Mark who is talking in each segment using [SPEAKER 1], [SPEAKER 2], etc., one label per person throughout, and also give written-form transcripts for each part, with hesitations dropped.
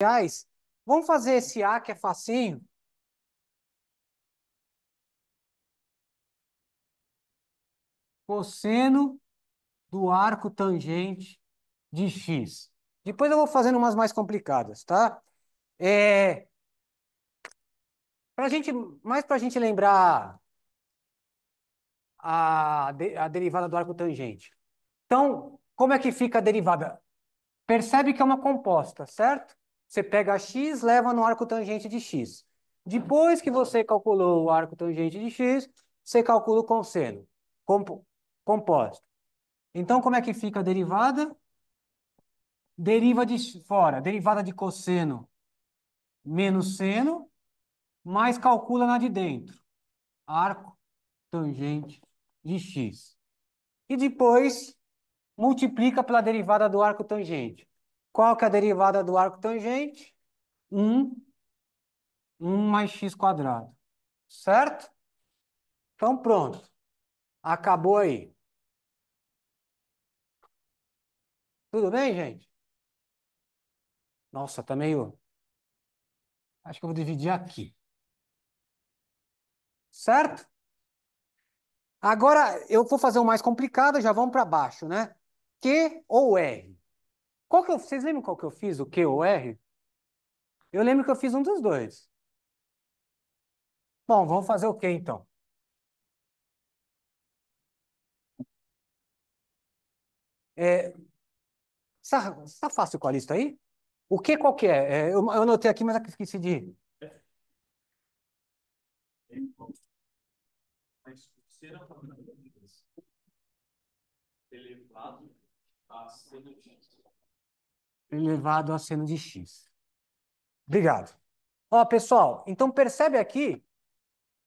[SPEAKER 1] Reais. Vamos fazer esse A que é facinho. Cosseno do arco tangente de x. Depois eu vou fazendo umas mais complicadas, tá? É, gente, mais para a gente lembrar a derivada do arco tangente. Então, como é que fica a derivada? Percebe que é uma composta, certo? Você pega x, leva no arco tangente de x. Depois que você calculou o arco tangente de x, você calcula o cosseno. Compo composta. Então, como é que fica a derivada? Deriva de fora, derivada de cosseno menos seno, mais calcula na de dentro. Arco tangente de x. E depois multiplica pela derivada do arco tangente. Qual que é a derivada do arco tangente? 1, 1 mais x quadrado. Certo? Então pronto. Acabou aí. Tudo bem, gente? Nossa, tá meio... Acho que eu vou dividir aqui. Certo? Agora eu vou fazer o mais complicado, já vamos para baixo, né? Q ou R? Vocês lembram qual que eu fiz, o Q ou R? Eu lembro que eu fiz um dos dois. Bom, vamos fazer o Q então. É, está fácil com a lista aí? O Q qual que é? Eu anotei aqui, mas aqui esqueci de... Elevado a seno de x. Obrigado. Ó, pessoal, então percebe aqui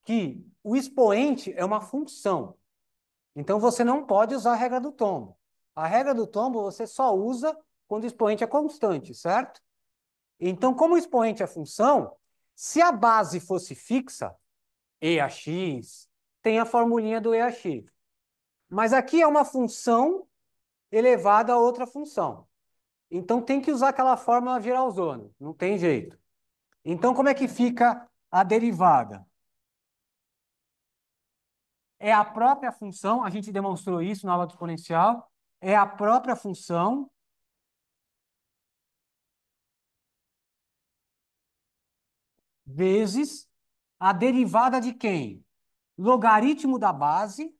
[SPEAKER 1] que o expoente é uma função. Então você não pode usar a regra do tombo. A regra do tombo você só usa quando o expoente é constante, certo? Então, como o expoente é função, se a base fosse fixa, e a x, tem a formulinha do e a x. Mas aqui é uma função elevada a outra função. Então tem que usar aquela fórmula Geralzoni, não tem jeito. Então como é que fica a derivada? É a própria função, a gente demonstrou isso na aula do exponencial, é a própria função vezes a derivada de quem? Logaritmo da base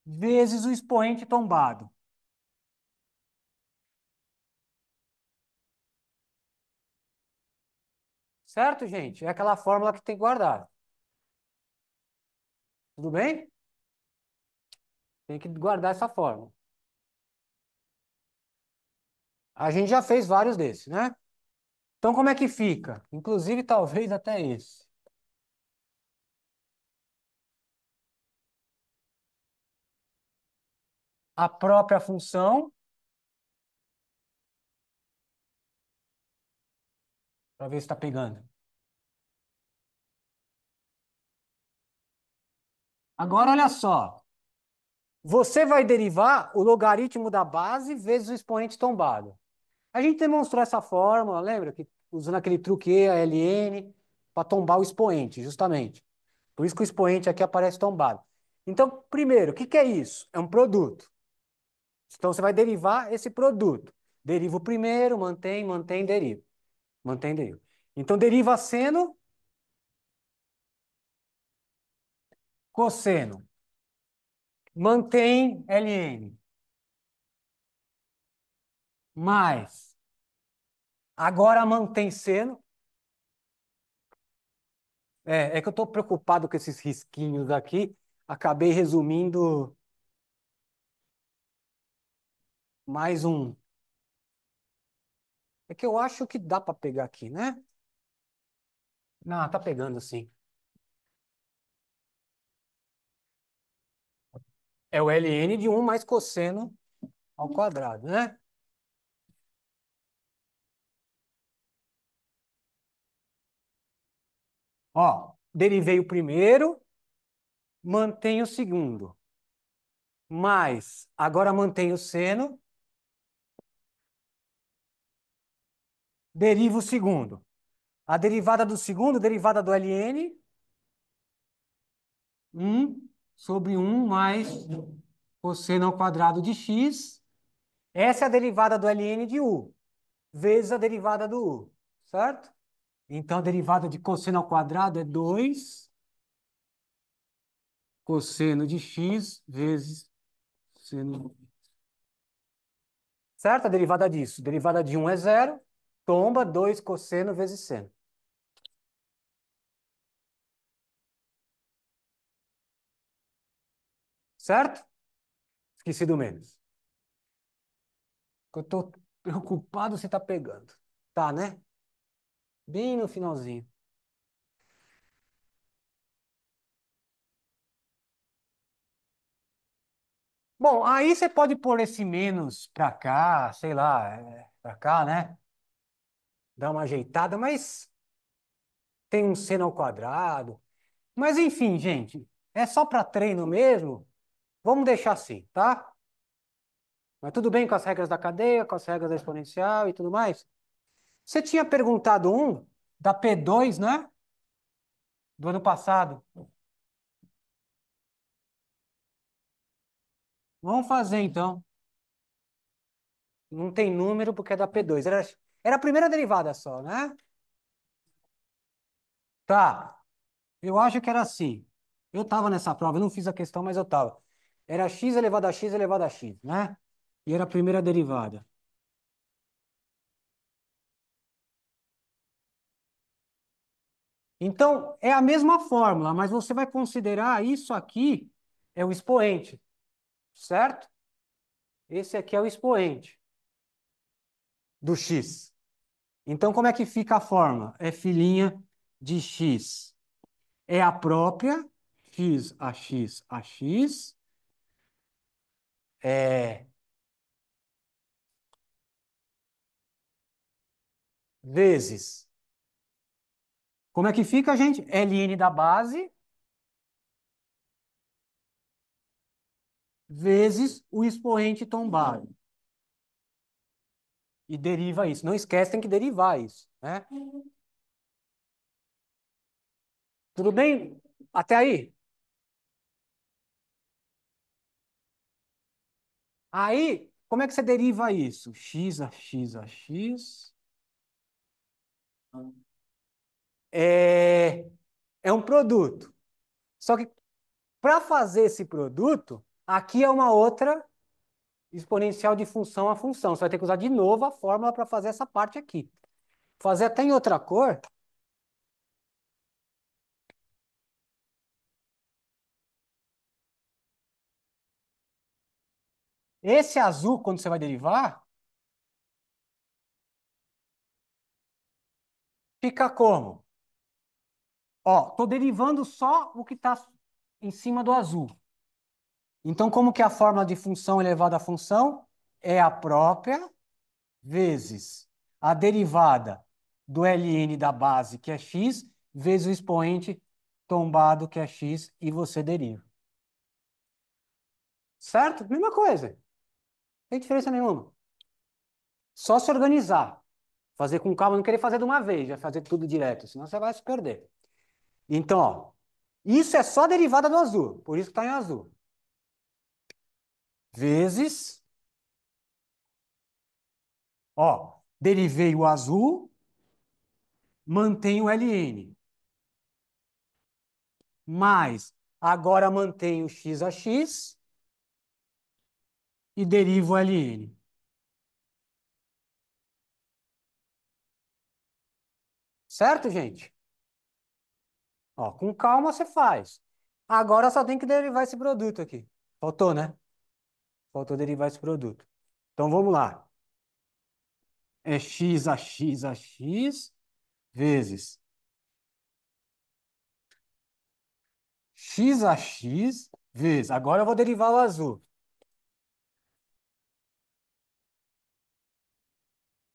[SPEAKER 1] vezes o expoente tombado. Certo, gente? É aquela fórmula que tem que guardar. Tudo bem? Tem que guardar essa fórmula. A gente já fez vários desses, né? Então, como é que fica? Inclusive, talvez até esse. A própria função, para ver se está pegando. Agora, olha só. Você vai derivar o logaritmo da base vezes o expoente tombado. A gente demonstrou essa fórmula, lembra? Que usando aquele truque E, a ln, para tombar o expoente, justamente. Por isso que o expoente aqui aparece tombado. Então, primeiro, o que que é isso? É um produto. Então, você vai derivar esse produto. Deriva o primeiro, mantém, mantém, deriva. Mantém, deriva. Então, deriva seno, cosseno. Mantém ln. Mais. Agora mantém seno. É que eu estou preocupado com esses risquinhos aqui. Acabei resumindo mais um. É que eu acho que dá para pegar aqui, né? Não, tá pegando sim. É o ln de 1 mais cosseno ao quadrado, né? Ó, derivei o primeiro, mantenho o segundo. mais, agora mantém o seno, deriva o segundo. A derivada do segundo, derivada do ln, 1/1 mais cosseno ao quadrado de x. Essa é a derivada do ln de u, vezes a derivada do u, certo? Então, a derivada de cosseno ao quadrado é 2 cosseno de x vezes seno. Certo? A derivada disso. Derivada de 1 é zero. Tomba 2 cosseno vezes seno. Certo? Esqueci do menos. Eu tô preocupado se tá pegando. Tá, né? Bem no finalzinho. Bom, aí você pode pôr esse menos pra cá, sei lá, pra cá, né? Dar uma ajeitada, mas tem um seno ao quadrado. Mas enfim, gente, é só para treino mesmo. Vamos deixar assim, tá? Mas tudo bem com as regras da cadeia, com as regras da exponencial e tudo mais? Você tinha perguntado um da P2, né? Do ano passado. Vamos fazer então. Não tem número porque é da P2. Era a primeira derivada só, né? Tá. Eu acho que era assim. Eu estava nessa prova, eu não fiz a questão, mas eu estava. Era x elevado a x elevado a x, né? E era a primeira derivada. Então, é a mesma fórmula, mas você vai considerar isso aqui é o expoente, certo? Esse aqui é o expoente do x. Então, como é que fica a fórmula? É filhinha de x. É a própria x a x a x é, vezes. Como é que fica, gente? Ln da base vezes o expoente tombado. E deriva isso. Não esquece, tem que derivar isso, né? Tudo bem? Até aí? Aí, como é que você deriva isso? X a x a x é, é um produto. Só que para fazer esse produto, aqui é uma outra exponencial de função a função. Você vai ter que usar de novo a fórmula para fazer essa parte aqui. Fazer até em outra cor. Esse azul, quando você vai derivar, fica como? Ó, estou derivando só o que está em cima do azul. Então, como que é a fórmula de função elevada à função? É a própria vezes a derivada do ln da base, que é x, vezes o expoente tombado, que é x, e você deriva. Certo? Mesma coisa. Não tem diferença nenhuma. Só se organizar. Fazer com calma, não querer fazer de uma vez, já fazer tudo direto, senão você vai se perder. Então, ó, isso é só derivada do azul, por isso que está em azul. Vezes, ó, derivei o azul, mantenho o ln. Mais, agora mantenho x a x e derivo o ln. Certo, gente? Ó, com calma você faz. Agora só tem que derivar esse produto aqui. Faltou, né? Faltou derivar esse produto. Então vamos lá. É x a x a x vezes x a x vezes. Agora eu vou derivar o azul.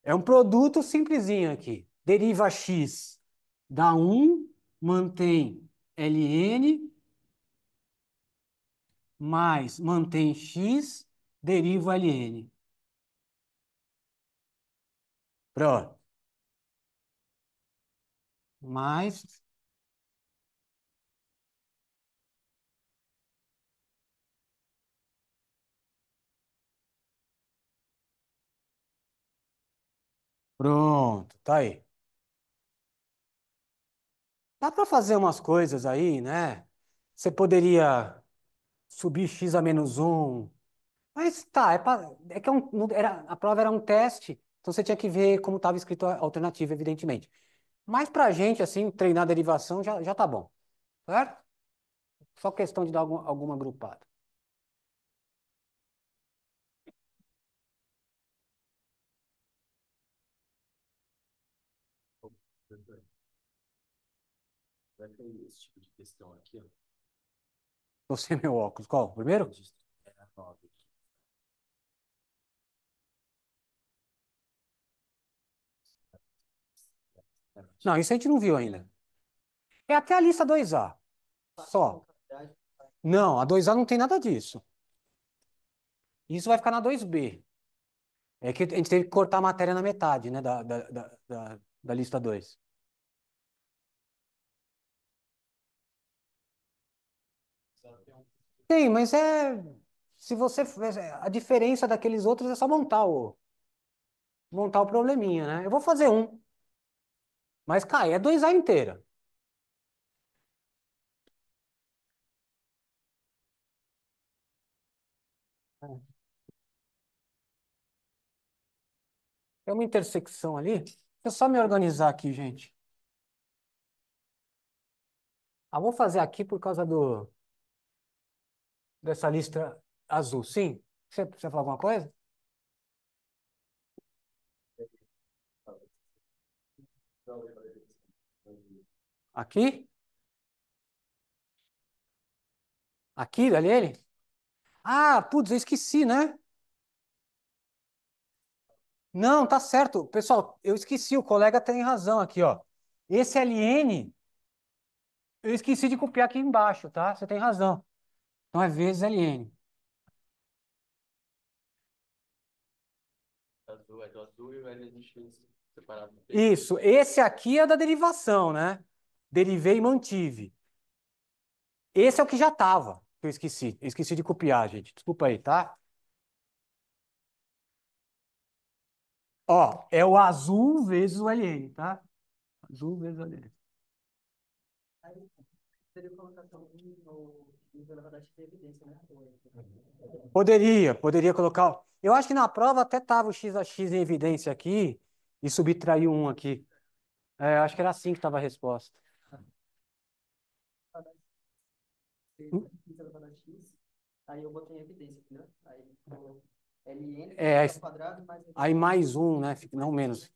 [SPEAKER 1] É um produto simplesinho aqui. Deriva x, dá 1, mantém ln mais mantém x, deriva ln. Pronto. Mais, pronto, tá aí. Dá para fazer umas coisas aí, né? Você poderia subir x a menos um. Mas tá, é que a prova era um teste, então você tinha que ver como estava escrito a alternativa, evidentemente. Mas pra gente, assim, treinar a derivação já tá bom, certo? Só questão de dar alguma agrupada.
[SPEAKER 2] Vai ter esse tipo de questão aqui, ó.
[SPEAKER 1] Tô sem meu óculos. Qual? O primeiro?
[SPEAKER 2] É a 9 aqui.
[SPEAKER 1] Não, isso a gente não viu ainda. É até a lista 2A. Só. Não, a 2A não tem nada disso. Isso vai ficar na 2B. É que a gente teve que cortar a matéria na metade, né, da lista 2. Tem, mas é. Se você. A diferença daqueles outros é só montar o probleminha, né? Eu vou fazer um, mas cai, é 2A inteira. É uma intersecção ali. Deixa eu só me organizar aqui, gente. Ah, vou fazer aqui por causa dessa lista azul. Sim? Você falar alguma coisa? Aqui? Aqui, dali ele? Ah, putz, eu esqueci, né? Não, tá certo. Pessoal, eu esqueci, o colega tem razão aqui, ó. Esse LN, eu esqueci de copiar aqui embaixo, tá? Você tem razão. Então é vezes LN.
[SPEAKER 2] Azul é do azul e o L é do X separado do preto.
[SPEAKER 1] Isso, esse aqui é da derivação, né? Derivei e mantive. Esse é o que já estava, que eu esqueci. Eu esqueci de copiar, gente. Desculpa aí, tá? Ó, é o azul vezes o LN, tá? Azul vezes o LN.
[SPEAKER 2] Seria colocação no nível, na verdade, de evidência, né?
[SPEAKER 1] Poderia colocar. Eu acho que na prova até tava o x a x em evidência aqui e subtraiu um aqui. É, acho que era assim que estava a resposta. Hum?
[SPEAKER 2] X elevado a x, aí eu botei em evidência, entendeu? Aí ficou ln
[SPEAKER 1] É,
[SPEAKER 2] ao quadrado mais
[SPEAKER 1] aí
[SPEAKER 2] evidência.
[SPEAKER 1] mais um, né? Não menos.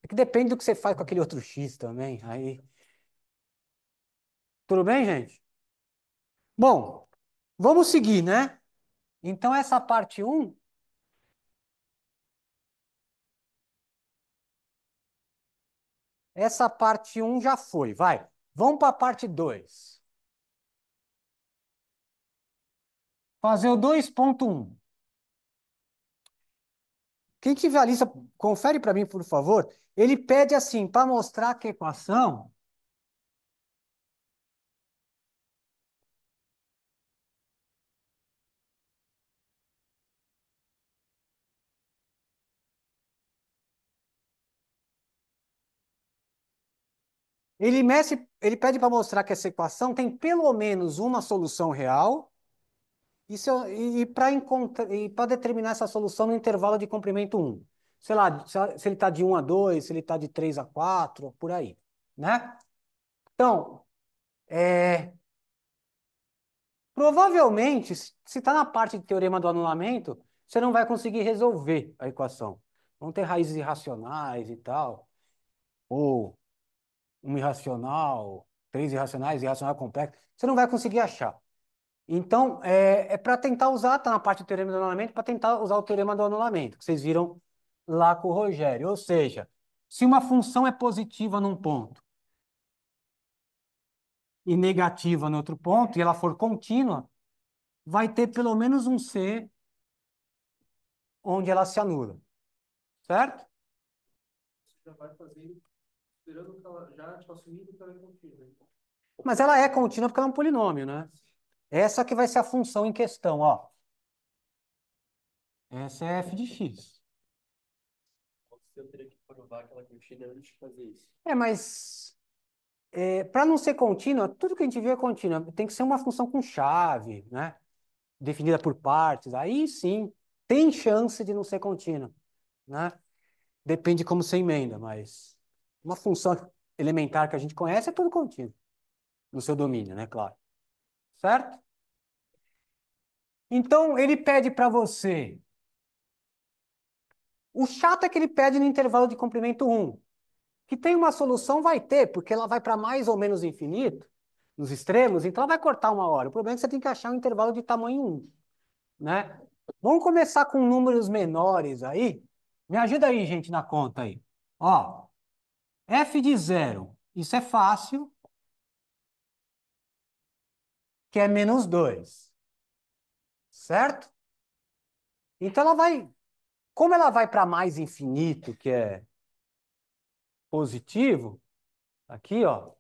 [SPEAKER 1] É que depende do que você faz com aquele outro x também. Aí, tudo bem, gente? Bom, vamos seguir, né? Então essa parte um, essa parte um já foi, vai. Vamos para a parte 2. Fazer o 2.1. Quem tiver a lista, confere para mim, por favor. Ele pede assim, para mostrar que a equação, ele pede para mostrar que essa equação tem pelo menos uma solução real e para encontrar e para determinar essa solução no intervalo de comprimento um. Sei lá, se ele está de 1 a 2, se ele está de 3 a 4, por aí, né? Então, provavelmente, se está na parte de teorema do anulamento, você não vai conseguir resolver a equação. Vão ter raízes irracionais e tal, ou um irracional, três irracionais, irracional complexo. Você não vai conseguir achar. Então, é para tentar usar, está na parte do teorema do anulamento, para tentar usar o teorema do anulamento, que vocês viram lá com o Rogério. Ou seja, se uma função é positiva num ponto e negativa no outro ponto, e ela for contínua, vai ter pelo menos um C onde ela se anula, certo?
[SPEAKER 2] Você já vai fazendo, esperando que ela, já tipo, assumindo que ela é contínua. Então.
[SPEAKER 1] Mas ela é contínua porque ela é um polinômio, né? Essa que vai ser a função em questão, ó. Essa é f de x.
[SPEAKER 2] Eu teria que provar que ela é contínua antes de fazer isso.
[SPEAKER 1] Mas para não ser contínua, tudo que a gente vê é contínua. Tem que ser uma função com chave, né? Definida por partes. Aí sim, tem chance de não ser contínua, né? Depende de como você emenda, mas uma função elementar que a gente conhece é tudo contínuo, no seu domínio, né? Claro. Certo? Então, ele pede para você. O chato é que ele pede no intervalo de comprimento 1. Que tem uma solução, vai ter, porque ela vai para mais ou menos infinito, nos extremos, então ela vai cortar uma hora. O problema é que você tem que achar um intervalo de tamanho 1, né? Vamos começar com números menores aí. Me ajuda aí, gente, na conta aí. Ó, f de zero, isso é fácil, que é menos 2, certo? Então ela vai, como ela vai para mais infinito, que é positivo, aqui, ó,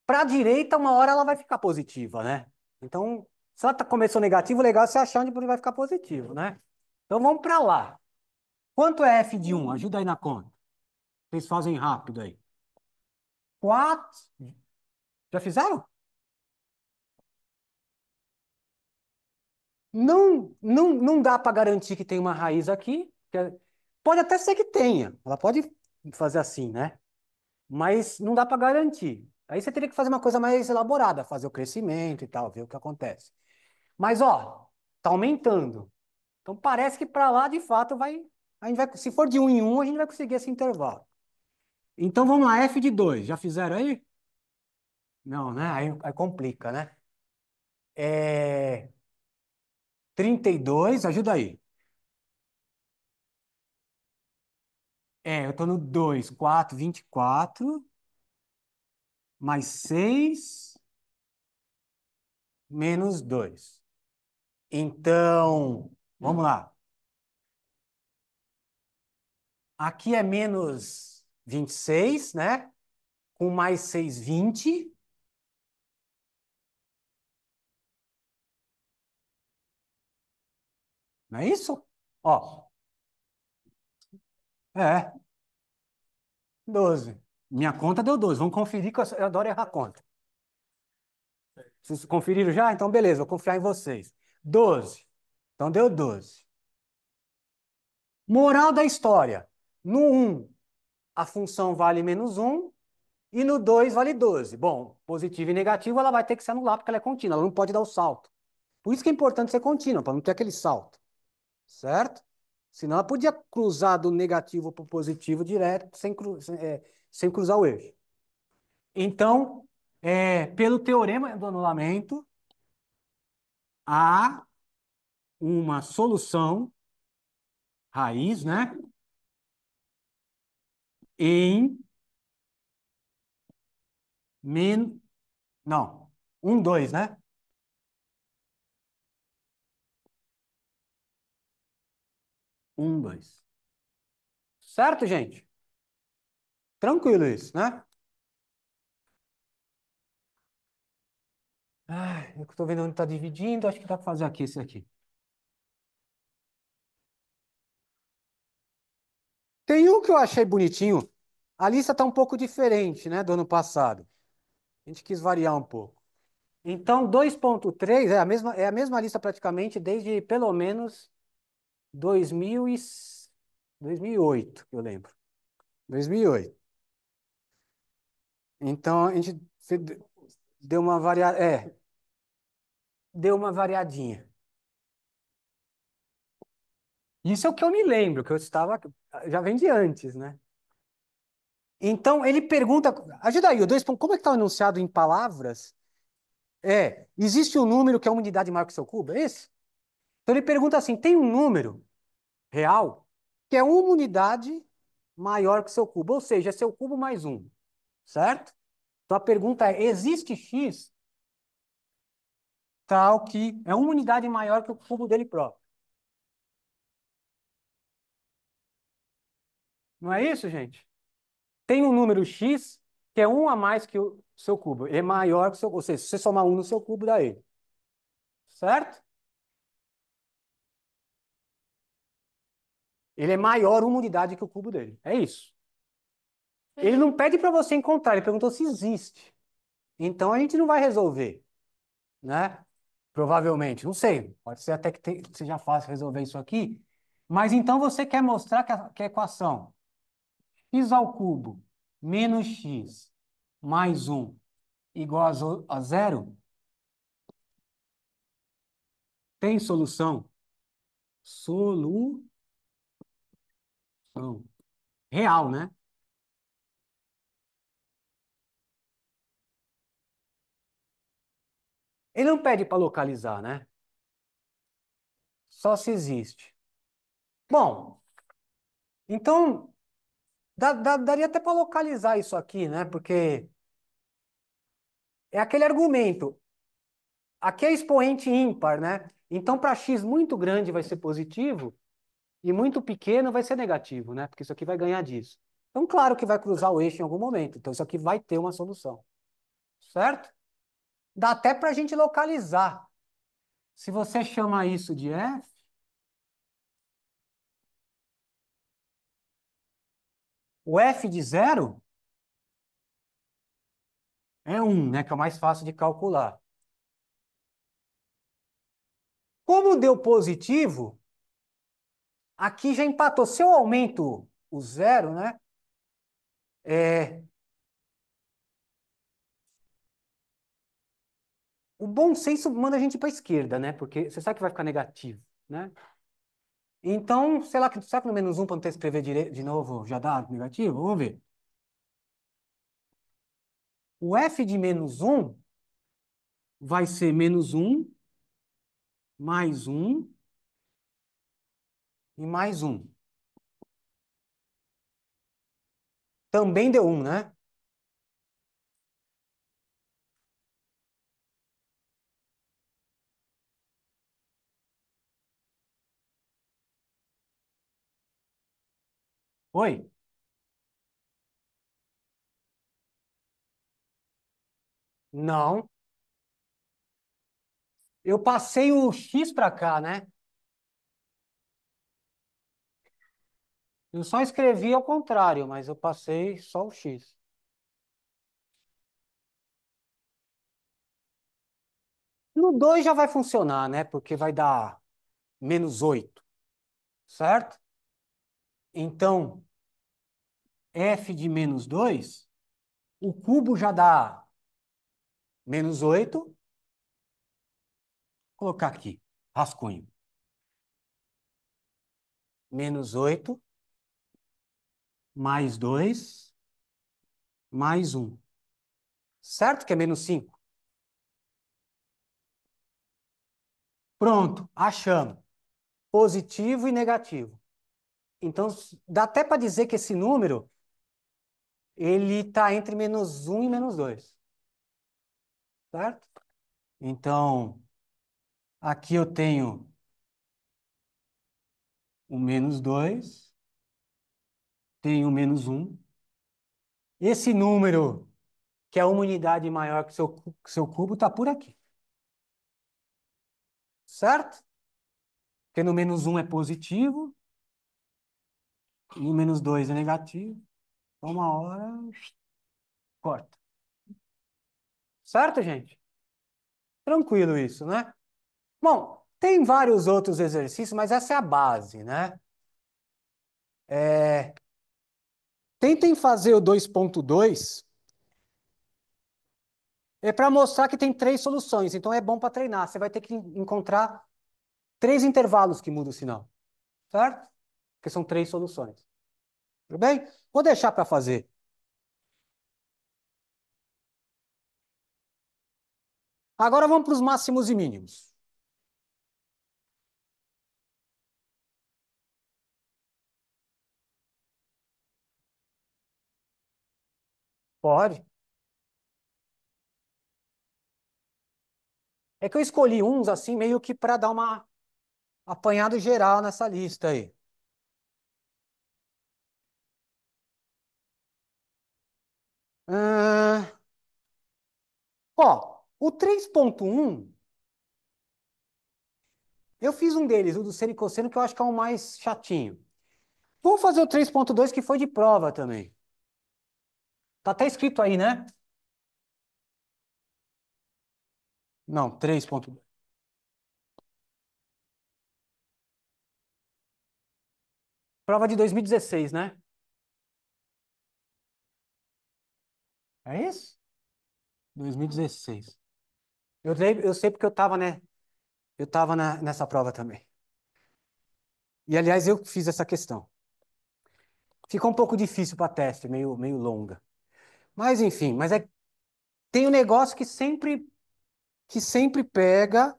[SPEAKER 1] para a direita, uma hora ela vai ficar positiva, né? Então, se ela começou negativo, o legal é você achar onde vai ficar positivo, né? Então vamos para lá. Quanto é f de 1? Ajuda aí na conta. Vocês fazem rápido aí. 4. Já fizeram? Não dá para garantir que tem uma raiz aqui. Pode até ser que tenha. Ela pode fazer assim, né? Mas não dá para garantir. Aí você teria que fazer uma coisa mais elaborada, fazer o crescimento e tal, ver o que acontece. Mas, ó, tá aumentando. Então parece que para lá, de fato, vai. A gente vai, se for de um em um, a gente vai conseguir esse intervalo. Então vamos lá, f de 2. Já fizeram aí? Não, né? Aí complica, né? É 32, ajuda aí. Eu tô no 2, 4, 24, mais 6, menos 2. Então, vamos lá. Aqui é menos 26, né? Com mais 6, 20. Não é isso? Ó, é, 12. Minha conta deu 12. Vamos conferir, que eu adoro errar a conta. Vocês conferiram já? Então, beleza, vou confiar em vocês. 12. Então, deu 12. Moral da história. No 1, a função vale menos 1 e no 2 vale 12. Bom, positivo e negativo ela vai ter que se anular porque ela é contínua, ela não pode dar o salto. Por isso que é importante ser contínua, para não ter aquele salto. Certo? Senão ela podia cruzar do negativo para o positivo direto, sem cruzar o eixo. Então, pelo teorema do anulamento, há uma solução raiz, né? Em men... Não, 1, 2, né? 1, 2. Certo, gente? Tranquilo isso, né? Eu estou vendo onde está dividindo, acho que dá para fazer aqui esse aqui. Tem um que eu achei bonitinho. A lista está um pouco diferente, né, do ano passado. A gente quis variar um pouco. Então, 2.3 é a mesma lista praticamente desde pelo menos 2000 e 2008, que eu lembro. 2008. Então, a gente deu uma deu uma variadinha. Isso é o que eu me lembro, que eu estava, já vem de antes, né? Então, ele pergunta, ajuda aí, o 2 como é que está o enunciado em palavras? Existe um número que é uma unidade maior que seu cubo, é isso? Então, ele pergunta assim, tem um número real que é uma unidade maior que seu cubo, ou seja, é seu cubo mais um, certo? Então, a pergunta é, existe x tal que é uma unidade maior que o cubo dele próprio. Não é isso, gente? Tem um número x que é um a mais que o seu cubo. Ele é maior que o seu, ou seja, se você somar um no seu cubo, dá ele. Certo? Ele é maior uma unidade que o cubo dele. É isso. Ele não pede para você encontrar, ele perguntou se existe. Então a gente não vai resolver, né? Provavelmente, não sei. Pode ser até que seja fácil resolver isso aqui. Mas então você quer mostrar que a equação x ao cubo menos x mais um igual a zero tem solução? Solução real, né? Ele não pede para localizar, né? Só se existe. Bom, então daria até para localizar isso aqui, né? Porque é aquele argumento. Aqui é expoente ímpar, né? Então, para x muito grande vai ser positivo e muito pequeno vai ser negativo, né? Porque isso aqui vai ganhar disso. Então, claro que vai cruzar o eixo em algum momento. Então, isso aqui vai ter uma solução, certo? Dá até para a gente localizar. Se você chama isso de f, o f de zero é 1, né? Que é o mais fácil de calcular. Como deu positivo, aqui já empatou. Se eu aumento o zero, né? É, o bom senso manda a gente para a esquerda, né? Porque você sabe que vai ficar negativo, né? Então, sei lá, será que no menos um, para não ter que escrever de novo, já dá negativo? Vamos ver. O f de menos um vai ser menos um, mais um e mais um. Também deu um, né? Oi? Não. Eu passei o x para cá, né? Eu só escrevi ao contrário, mas eu passei só o x. No 2 já vai funcionar, né? Porque vai dar menos 8, certo? Então, f de menos 2, o cubo já dá menos 8. Vou colocar aqui, rascunho. Menos 8 mais 2 mais um. Certo que é menos 5? Pronto, achamos. Positivo e negativo. Então, dá até para dizer que esse número ele está entre menos um e menos 2. Certo? Então, aqui eu tenho o menos 2, tenho o menos um. Esse número, que é uma unidade maior que seu cubo, está por aqui. Certo? Porque no menos um é positivo, no menos 2 é negativo. Uma hora, corta. Certo, gente? Tranquilo isso, né? Bom, tem vários outros exercícios, mas essa é a base, né? Tentem fazer o 2.2 para mostrar que tem três soluções. Então é bom para treinar. Você vai ter que encontrar três intervalos que mudam o sinal, certo? Porque são três soluções. Tudo bem? Vou deixar para fazer. Agora vamos para os máximos e mínimos. Pode. É que eu escolhi uns assim meio que para dar uma apanhado geral nessa lista aí. Ah, ó, o 3.1, eu fiz um deles, o do seno e cosseno, que eu acho que é o mais chatinho. Vou fazer o 3.2 que foi de prova também. Tá até escrito aí, né? Não, 3.2. Prova de 2016, né? É isso? 2016. Eu sei porque eu tava, né? Eu tava nessa prova também. E, aliás, eu fiz essa questão. Ficou um pouco difícil para teste, meio longa. Mas, enfim, tem um negócio que sempre pega,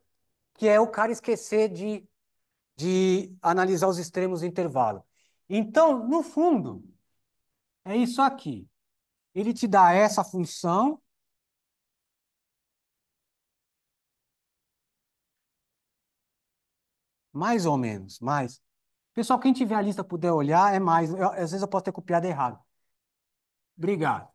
[SPEAKER 1] que é o cara esquecer de analisar os extremos do intervalo. Então, no fundo, é isso aqui. Ele te dá essa função, mais ou menos, mais. Pessoal, quem tiver a lista puder olhar, é mais. Às vezes eu posso ter copiado errado. Obrigado.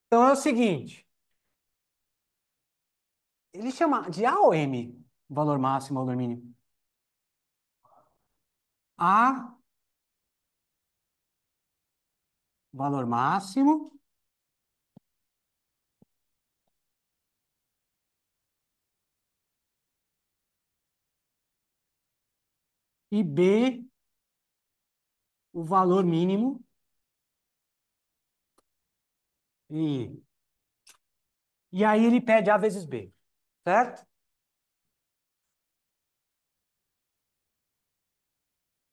[SPEAKER 1] Então é o seguinte, ele chama de A ou M, valor máximo, valor mínimo. A, valor máximo, e B, o valor mínimo, e, e aí ele pede A vezes B, certo?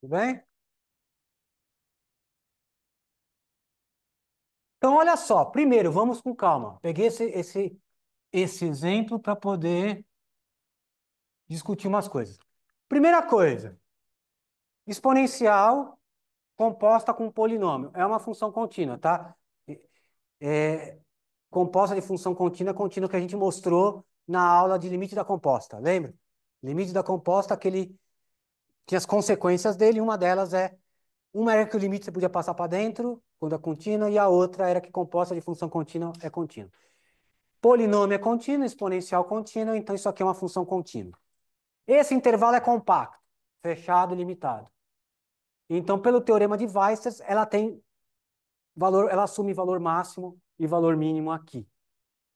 [SPEAKER 1] Tudo bem? Então, olha só, primeiro, vamos com calma. Peguei esse exemplo para poder discutir umas coisas. Primeira coisa, exponencial composta com polinômio. É uma função contínua, tá? É composta de função contínua, contínua que a gente mostrou na aula de limite da composta, lembra? Limite da composta, aquele tinha as consequências dele, uma delas uma era que o limite você podia passar para dentro, quando é contínua, e a outra era que composta de função contínua é contínua. Polinômio é contínuo, exponencial contínuo, então isso aqui é uma função contínua. Esse intervalo é compacto, fechado e limitado. Então, pelo teorema de Weierstrass, ela assume valor máximo e valor mínimo aqui.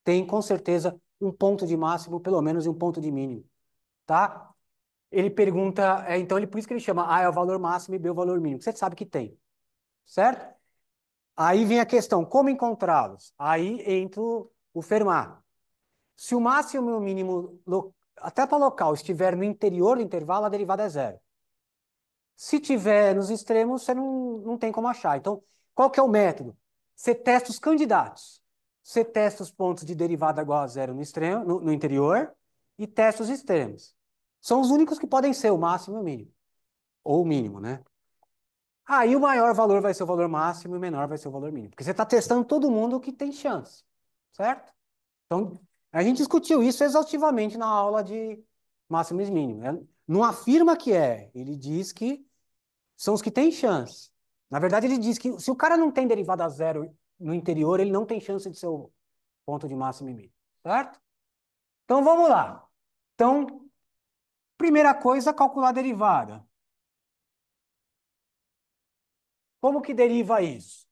[SPEAKER 1] Tem, com certeza, um ponto de máximo, pelo menos, e um ponto de mínimo, tá? Ele pergunta, então, por isso que ele chama A é o valor máximo e B é o valor mínimo. Você sabe que tem, certo? Aí vem a questão, como encontrá-los? Aí entra o Fermat. Se o máximo e o mínimo, até para local, estiver no interior do intervalo, a derivada é zero. Se tiver nos extremos, você não tem como achar. Então, qual que é o método? Você testa os candidatos. Você testa os pontos de derivada igual a zero no extremo, no interior, e testa os extremos. São os únicos que podem ser o máximo e o mínimo. Ou o mínimo, né? Aí o maior valor vai ser o valor máximo e o menor vai ser o valor mínimo. Porque você está testando todo mundo que tem chance. Certo? Então, a gente discutiu isso exaustivamente na aula de máximo e mínimo. Não afirma que é, ele diz que são os que têm chance. Na verdade, ele diz que se o cara não tem derivada a zero no interior, ele não tem chance de ser o ponto de máximo e mínimo. Certo? Então, vamos lá. Então, primeira coisa, calcular a derivada. Como que deriva isso?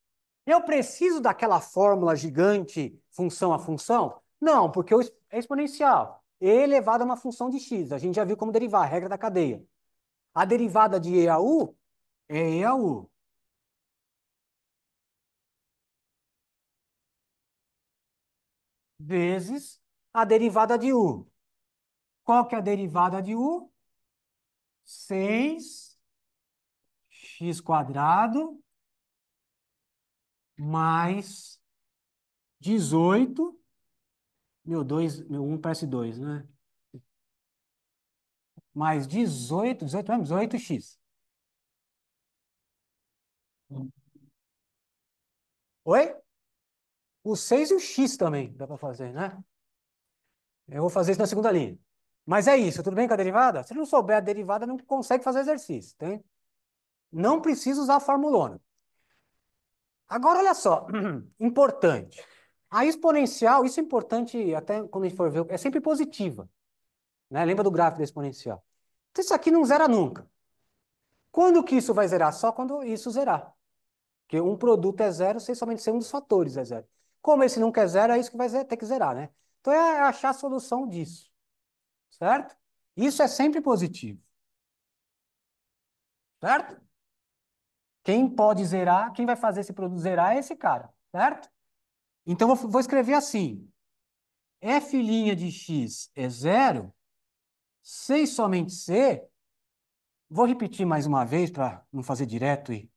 [SPEAKER 1] Eu preciso daquela fórmula gigante função a função? Não, porque é exponencial. E elevado a uma função de x. A gente já viu como derivar, a regra da cadeia. A derivada de e a u é e a u vezes a derivada de u. Qual que é a derivada de u? 6x² mais 18 meu 1 parece 2, né? Mais 18 mesmo? 18x. Oi? O 6 e o x também dá para fazer, né? Eu vou fazer isso na segunda linha. Mas é isso, tudo bem com a derivada? Se não souber a derivada, não consegue fazer exercício, tem? Não precisa usar a formulona. Agora, olha só, importante. A exponencial, isso é importante até quando a gente for ver, é sempre positiva, né? Lembra do gráfico da exponencial. Então, isso aqui não zera nunca. Quando que isso vai zerar? Só quando isso zerar. Porque um produto é zero sem somente ser um dos fatores é zero. Como esse nunca é zero, é isso que vai ter que zerar, né? Então é achar a solução disso, certo? Isso é sempre positivo, certo? Quem pode zerar, quem vai fazer esse produto zerar é esse cara, certo? Então vou escrever assim: f' de x é zero, C e somente C. Vou repetir mais uma vez para não fazer direto e.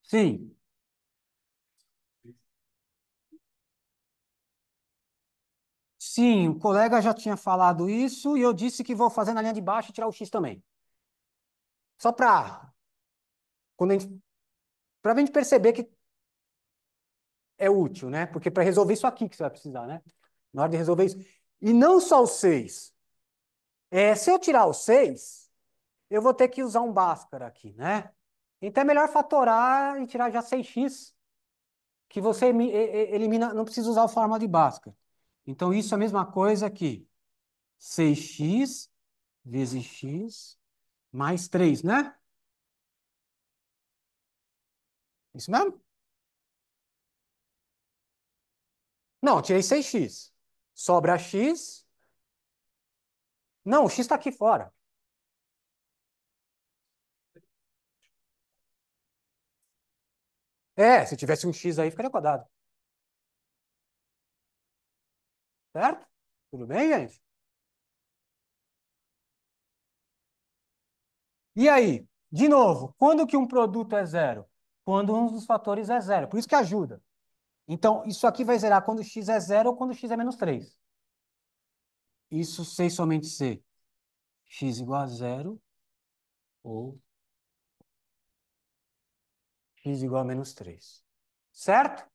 [SPEAKER 1] Sim, sim, o colega já tinha falado isso e eu disse que vou fazer na linha de baixo e tirar o x também. Só para quando a gente perceber que é útil, né? Porque para resolver isso aqui que você vai precisar, né? Na hora de resolver isso. E não só o 6. Se eu tirar o 6, eu vou ter que usar um Bhaskara aqui, né? Então é melhor fatorar e tirar já 6x, que você elimina, não precisa usar o fórmula de Bhaskara. Então isso é a mesma coisa que 6x vezes x mais 3, né? Isso mesmo? Não, eu tirei 6x. Sobra x. Não, o x está aqui fora. Se tivesse um x aí, ficaria quadrado. Certo? Tudo bem, gente? E aí? De novo, quando que um produto é zero? Quando um dos fatores é zero. Por isso que ajuda. Então, isso aqui vai zerar quando x é zero ou quando x é menos 3. Isso sei somente ser x igual a zero ou x igual a menos 3. Certo?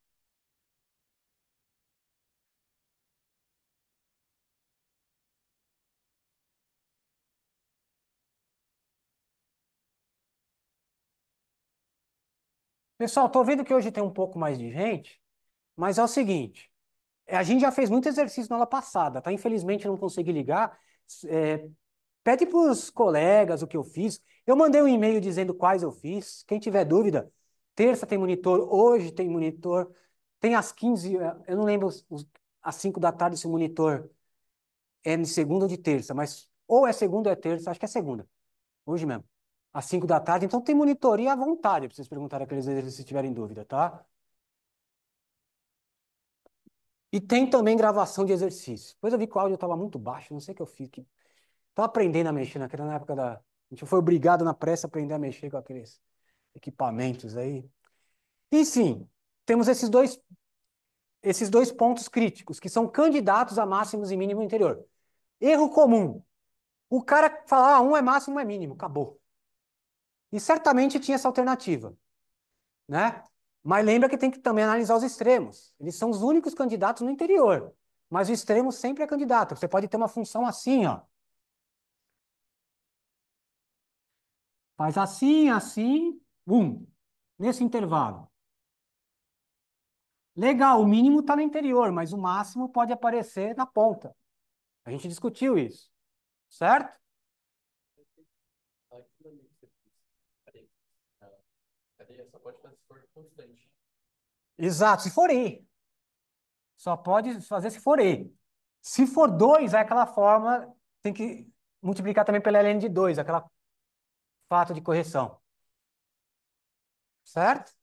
[SPEAKER 1] Pessoal, estou vendo que hoje tem um pouco mais de gente, mas é o seguinte. A gente já fez muito exercício na aula passada, tá? Infelizmente não consegui ligar. É, Pede para os colegas o que eu fiz. Eu mandei um e-mail dizendo quais eu fiz. Quem tiver dúvida, terça tem monitor, hoje tem monitor. Tem às 15, eu não lembro às 5 da tarde se o monitor é de segunda ou de terça, mas ou é segunda ou é terça, acho que é segunda, hoje mesmo, às 5 da tarde. Então tem monitoria à vontade para vocês perguntarem aqueles exercícios se tiverem dúvida, tá? E tem também gravação de exercícios. Depois eu vi que o áudio estava muito baixo, não sei o que eu fiz. Estava aprendendo a mexer naquela na época da. A gente foi obrigado na pressa a aprender a mexer com aqueles equipamentos aí. E sim, temos esses dois pontos críticos, que são candidatos a máximos e mínimo interior. Erro comum. O cara fala, um é máximo, um é mínimo, acabou. E certamente tinha essa alternativa, né? Mas lembra que tem que também analisar os extremos. Eles são os únicos candidatos no interior. Mas o extremo sempre é candidato. Você pode ter uma função assim, ó. Faz assim, assim, nesse intervalo. Legal, o mínimo está no interior, mas o máximo pode aparecer na ponta. A gente discutiu isso, certo?
[SPEAKER 2] Cadê? Só pode fazer se for constante.
[SPEAKER 1] Exato, se for E. Só pode fazer se for E. Se for 2, é aquela forma, tem que multiplicar também pela ln de 2, aquela fato de correção, certo?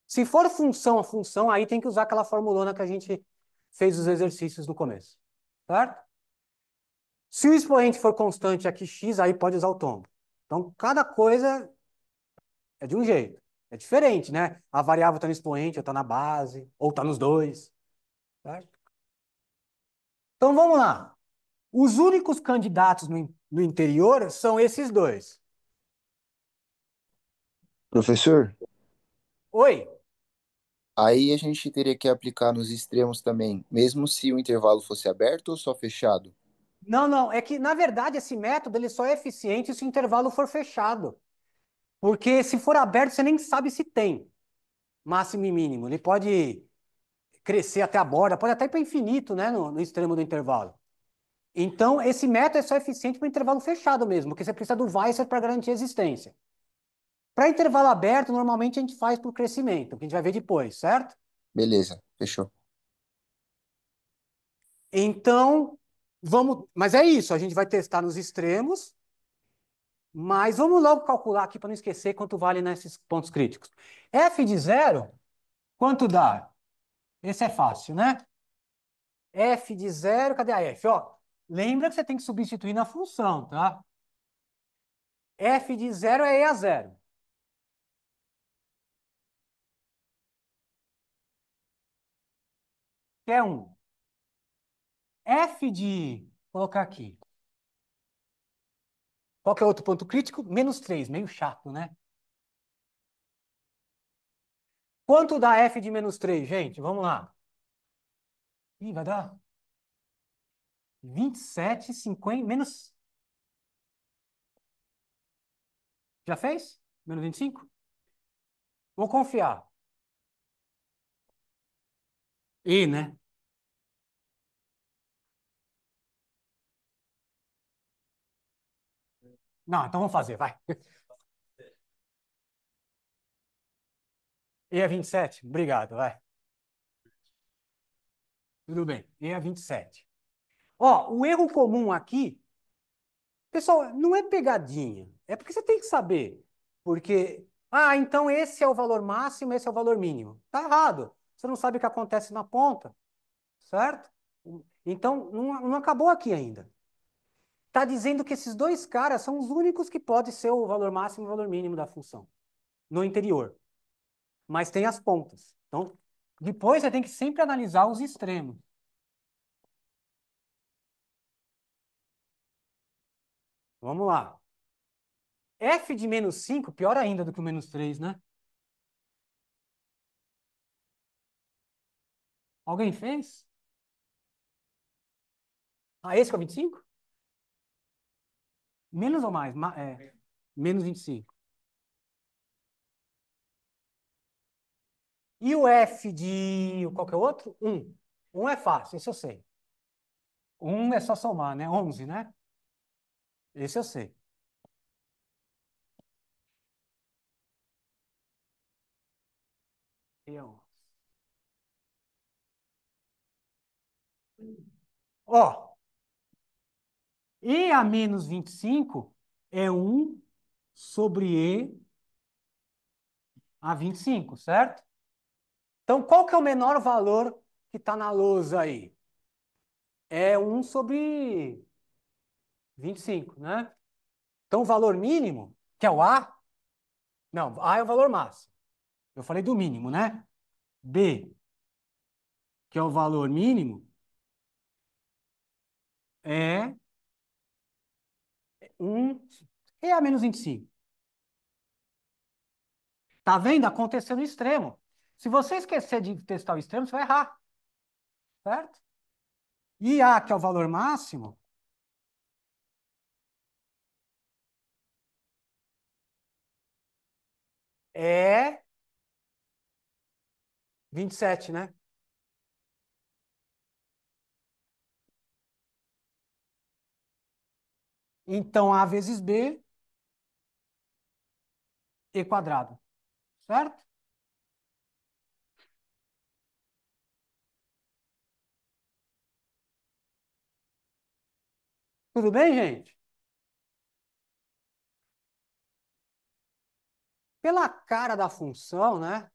[SPEAKER 1] Se for função a função, aí tem que usar aquela formulona que a gente fez os exercícios no começo, certo? Se o expoente for constante aqui x, aí pode usar o tombo. Então, cada coisa é de um jeito. É diferente, né? A variável está no expoente, ou está na base, ou está nos dois. Certo? Então vamos lá. Os únicos candidatos no interior são esses dois.
[SPEAKER 3] Professor,
[SPEAKER 1] Oi?
[SPEAKER 3] aí a gente teria que aplicar nos extremos também, mesmo se o intervalo fosse aberto ou só fechado?
[SPEAKER 1] Não, não. É que, na verdade, esse método ele só é eficiente se o intervalo for fechado. Porque se for aberto, você nem sabe se tem máximo e mínimo. Ele pode crescer até a borda, pode até ir para infinito, né, no extremo do intervalo. Então, esse método é só eficiente para intervalo fechado mesmo, porque você precisa do Weiser para garantir a existência. Para intervalo aberto, normalmente a gente faz por crescimento, que a gente vai ver depois, certo?
[SPEAKER 3] Beleza, fechou.
[SPEAKER 1] Então, vamos. Mas é isso, a gente vai testar nos extremos, mas vamos logo calcular aqui para não esquecer quanto vale nesses pontos críticos. F de zero, quanto dá? Esse é fácil, né? F de zero, cadê a F? Ó, lembra que você tem que substituir na função, tá? F de zero é E a zero, que é 1. F de, vou colocar aqui. Qual que é outro ponto crítico? Menos 3, meio chato, né? Quanto dá F de menos 3, gente? Vamos lá. Ih, vai dar 27, 50, menos... Já fez? Menos 25? Vou confiar. E, né? Não, então vamos fazer, vai. E é 27? Obrigado, vai. Tudo bem. E é 27. Ó, o erro comum aqui, pessoal, não é pegadinha. É porque você tem que saber. Porque, então esse é o valor máximo, esse é o valor mínimo. Tá errado. Você não sabe o que acontece na ponta, certo? Então, não acabou aqui ainda. Está dizendo que esses dois caras são os únicos que podem ser o valor máximo e o valor mínimo da função no interior. Mas tem as pontas. Então, depois você tem que sempre analisar os extremos. Vamos lá. F de menos 5, pior ainda do que o menos 3, né? Alguém fez? Esse que é o 25? Menos ou mais? Menos 25. E o F de... Qual que é o outro? 1. 1 é fácil, esse eu sei. 1 é só somar, né? 11, né? Esse eu sei. Eu. Ó, E a menos 25 é 1 sobre E a 25, certo? Então, qual que é o menor valor que está na lousa aí? É 1 sobre 25, né? Então, o valor mínimo, que é o A, não, A é o valor máximo. Eu falei do mínimo, né? B, que é o valor mínimo, é 1 E a menos 25. Tá vendo? Aconteceu no extremo. Se você esquecer de testar o extremo, você vai errar, certo? E A, que é o valor máximo, é 27, né? Então, A vezes B, E quadrado, certo? Tudo bem, gente? Pela cara da função, né?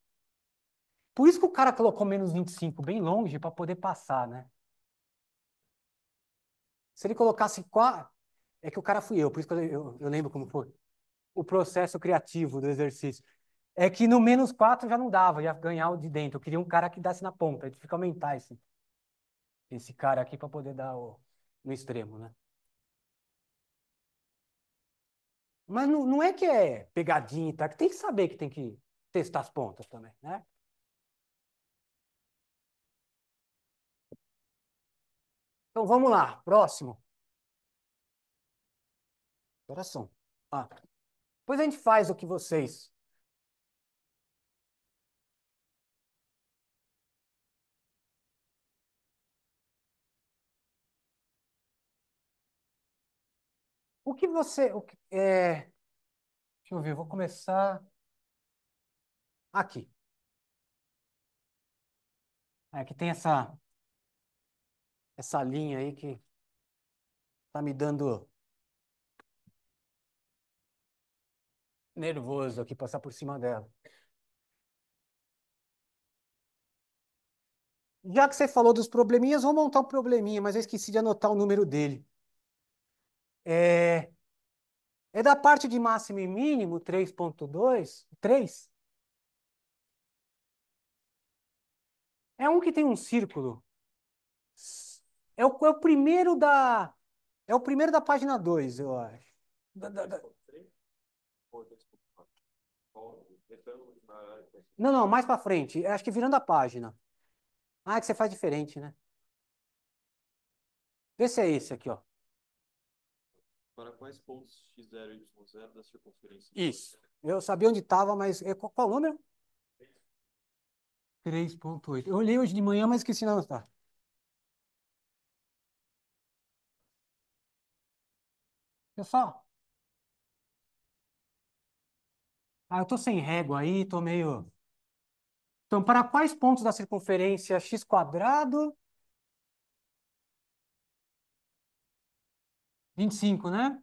[SPEAKER 1] Por isso que o cara colocou menos 25 bem longe para poder passar, né? Se ele colocasse 4, é que o cara fui eu, por isso que eu lembro como foi o processo criativo do exercício. É que no -4 já não dava, ia ganhar o de dentro. Eu queria um cara que desse na ponta. A gente fica aumentar esse cara aqui para poder dar no extremo, né? Mas não é que é pegadinha, tá? Que tem que saber que tem que testar as pontas também, né? Então vamos lá, próximo. Coração. Ah, depois a gente faz o que vocês. O que você. Deixa eu ver, eu vou começar aqui. Aqui tem essa linha aí que tá me dando nervoso aqui passar por cima dela. Já que você falou dos probleminhas, vou montar um probleminha, mas eu esqueci de anotar o número dele. É, é da parte de máximo e mínimo, 3,2? 3? É um que tem um círculo. É o primeiro da. É o primeiro da página 2, eu acho. Não, não, mais pra frente. Acho que virando a página. Ah, é que você faz diferente, né? Vê se é esse aqui, ó.
[SPEAKER 2] Para quais pontos x0 e y0 da circunferência?
[SPEAKER 1] Isso. Eu sabia onde estava, mas qual o número? 3,8. Eu olhei hoje de manhã, mas esqueci de anotar. Pessoal, eu tô sem régua aí, tô meio. Então, para quais pontos da circunferência x quadrado? 25, né?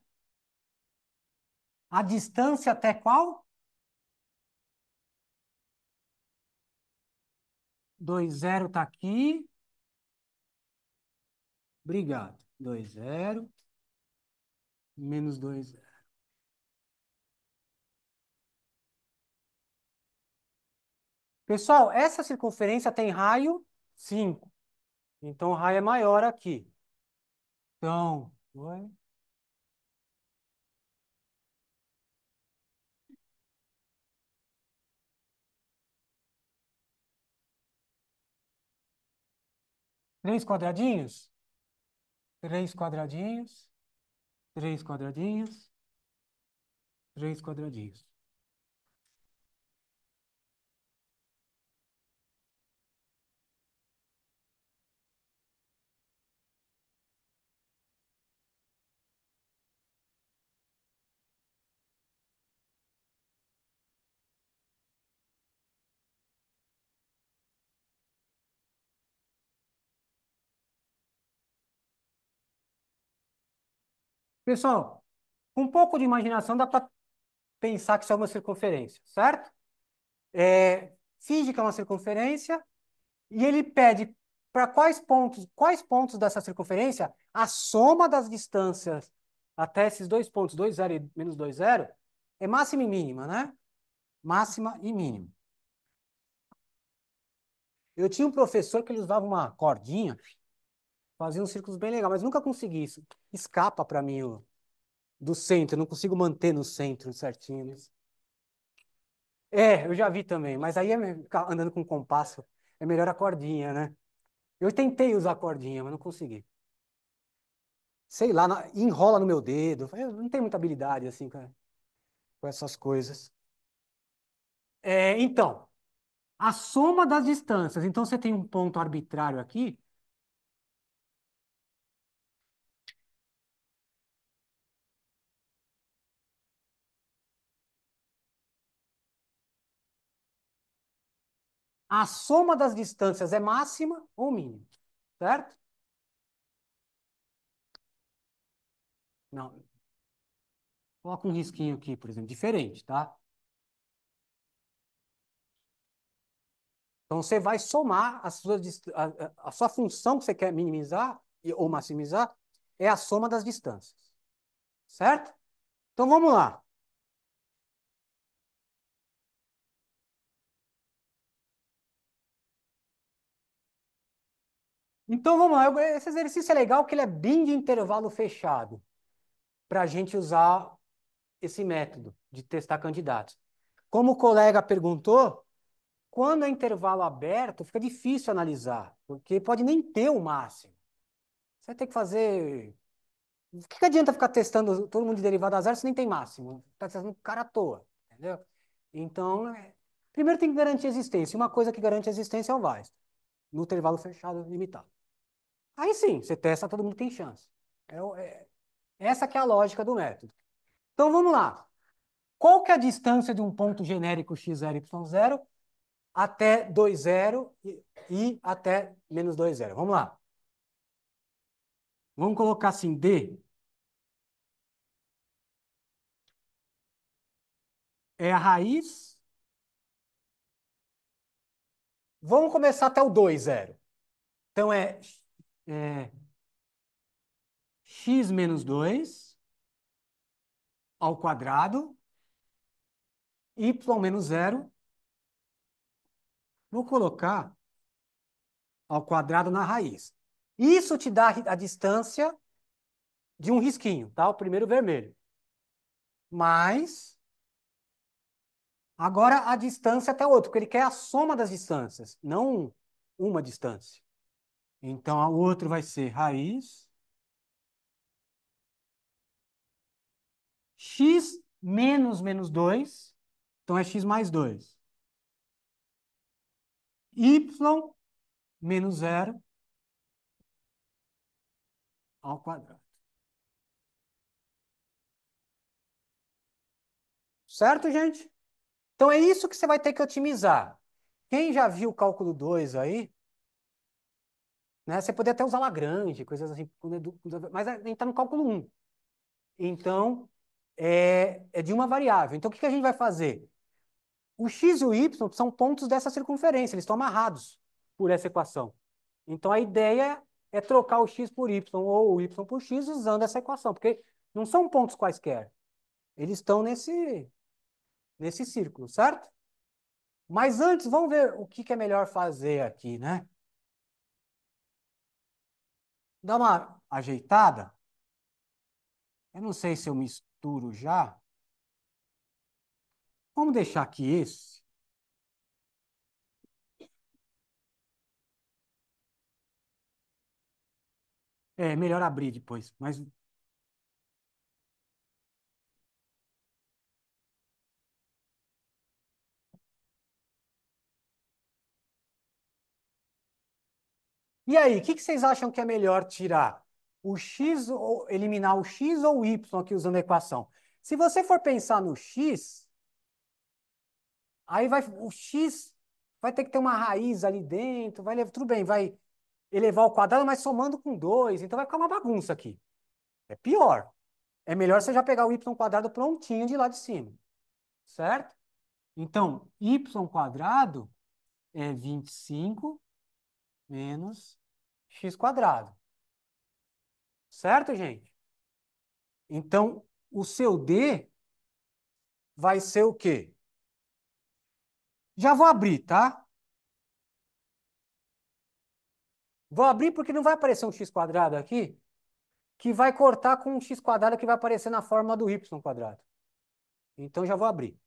[SPEAKER 1] A distância até qual? 2,0 tá aqui. Obrigado. 2,0 menos 2,0. Pessoal, essa circunferência tem raio 5. Então, o raio é maior aqui. Então, 3 quadradinhos? 3 quadradinhos. 3 quadradinhos. 3 quadradinhos. Pessoal, com um pouco de imaginação dá para pensar que isso é uma circunferência, certo? Finge que é uma circunferência e ele pede para quais pontos dessa circunferência a soma das distâncias até esses dois pontos, 2,0 e menos 2,0, é máxima e mínima, né? Máxima e mínima. Eu tinha um professor que ele usava uma cordinha, fazia uns círculos bem legais, mas nunca consegui isso. Escapa para mim do centro, eu não consigo manter no centro certinho, né? Eu já vi também, mas aí ficar andando com compasso é melhor a cordinha, né? Eu tentei usar a cordinha, mas não consegui. Sei lá, enrola no meu dedo. Eu não tenho muita habilidade assim com essas coisas. Então, a soma das distâncias. Então, você tem um ponto arbitrário aqui. A soma das distâncias é máxima ou mínima, certo? Não. Coloca um risquinho aqui, por exemplo, diferente, tá? Então, você vai somar a sua função que você quer minimizar ou maximizar é a soma das distâncias, certo? Então, vamos lá. Então, vamos lá. Esse exercício é legal porque ele é bem de intervalo fechado para a gente usar esse método de testar candidatos. Como o colega perguntou, quando é intervalo aberto, fica difícil analisar, porque pode nem ter o máximo. Você vai ter que fazer. O que que adianta ficar testando todo mundo de derivada a zero se nem tem máximo? Está testando o cara à toa, entendeu? Então, primeiro tem que garantir a existência. Uma coisa que garante a existência é o VAIS, no intervalo fechado limitado. Aí sim, você testa, todo mundo tem chance. Essa que é a lógica do método. Então vamos lá. Qual que é a distância de um ponto genérico x0, y0 até 2, 0 e até menos 2, 0? Vamos lá. Vamos colocar assim, D é a raiz. Vamos começar até o 2, 0. Então é x menos 2 ao quadrado, y menos 0. Vou colocar ao quadrado na raiz. Isso te dá a distância de um risquinho, tá? O primeiro vermelho. Mas agora a distância até o outro, porque ele quer a soma das distâncias, não uma distância. Então, o outro vai ser raiz x menos 2, então é x mais 2. Y menos 0 ao quadrado. Certo, gente? Então, é isso que você vai ter que otimizar. Quem já viu o cálculo 2 aí, né, você poderia até usar Lagrange, coisas assim, mas a gente está no cálculo 1. Então, é de uma variável. Então, o que que a gente vai fazer? O x e o y são pontos dessa circunferência, eles estão amarrados por essa equação. Então, a ideia é trocar o x por y ou o y por x usando essa equação, porque não são pontos quaisquer. Eles estão nesse círculo, certo? Mas antes, vamos ver o que que é melhor fazer aqui, né? Dá uma ajeitada. Eu não sei se eu misturo já. Vamos deixar aqui esse. É melhor abrir depois, mas e aí, o que que vocês acham que é melhor tirar? O x ou eliminar o x ou o y aqui usando a equação? Se você for pensar no x, aí o x vai ter que ter uma raiz ali dentro, tudo bem, vai elevar ao quadrado, mas somando com 2, então vai ficar uma bagunça aqui. É pior. É melhor você já pegar o y quadrado prontinho de lá de cima, certo? Então, y quadrado é 25 menos x quadrado. Certo, gente? Então, o seu D vai ser o quê? Já vou abrir, tá? Vou abrir porque não vai aparecer um x quadrado aqui, que vai cortar com um x quadrado que vai aparecer na forma do y quadrado. Então, já vou abrir.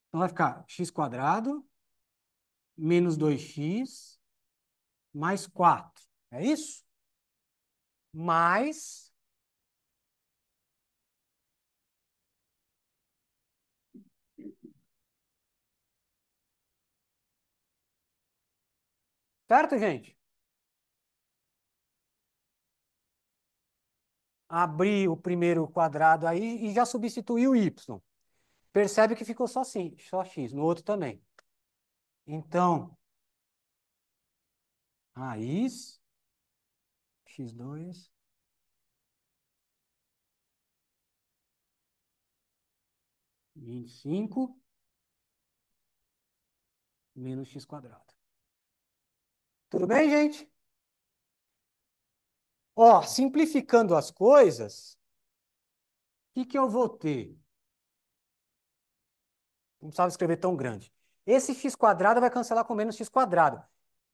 [SPEAKER 1] Então, vai ficar x quadrado menos 2x mais 4. É isso? Mais... Certo, gente? Abri o primeiro quadrado aí e já substituí o y. Percebe que ficou só, assim, só x, no outro também. Então, raiz x2 25 menos x quadrado. Tudo bem, gente? Ó, simplificando as coisas, o que que eu vou ter? Não precisava escrever tão grande. Esse x quadrado vai cancelar com menos x quadrado.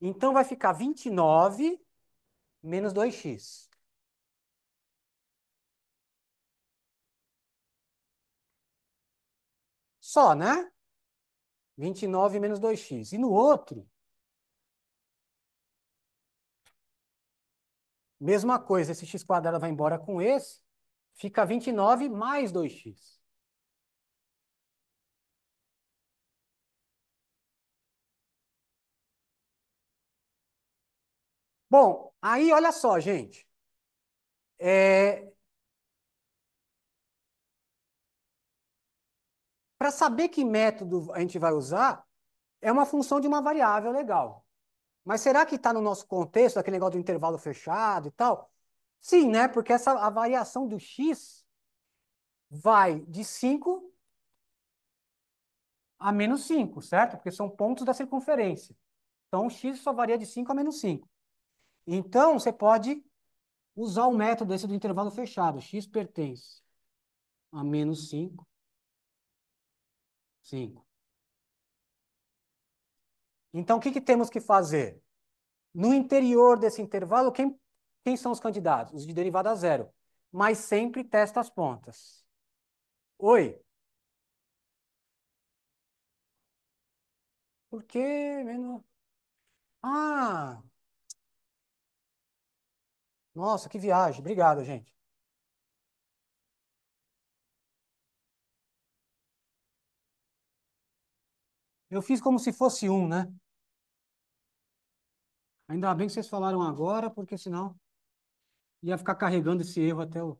[SPEAKER 1] Então, vai ficar 29 menos 2x. Só, né? 29 menos 2x. E no outro, mesma coisa, esse x quadrado vai embora com esse, fica 29 mais 2x. Bom, aí olha só, gente. Para saber que método a gente vai usar, é uma função de uma variável legal. Mas será que está no nosso contexto, aquele negócio do intervalo fechado e tal? Sim, né? Porque a variação do x vai de 5 a menos 5, certo? Porque são pontos da circunferência. Então, o x só varia de 5 a menos 5. Então, você pode usar o método esse do intervalo fechado. X pertence a menos 5, 5. Então, o que que temos que fazer? No interior desse intervalo, quem são os candidatos? Os de derivada zero. Mas sempre testa as pontas. Oi? Por quê? Ah, nossa, que viagem. Obrigado, gente. Eu fiz como se fosse um, né? Ainda bem que vocês falaram agora, porque senão ia ficar carregando esse erro até o.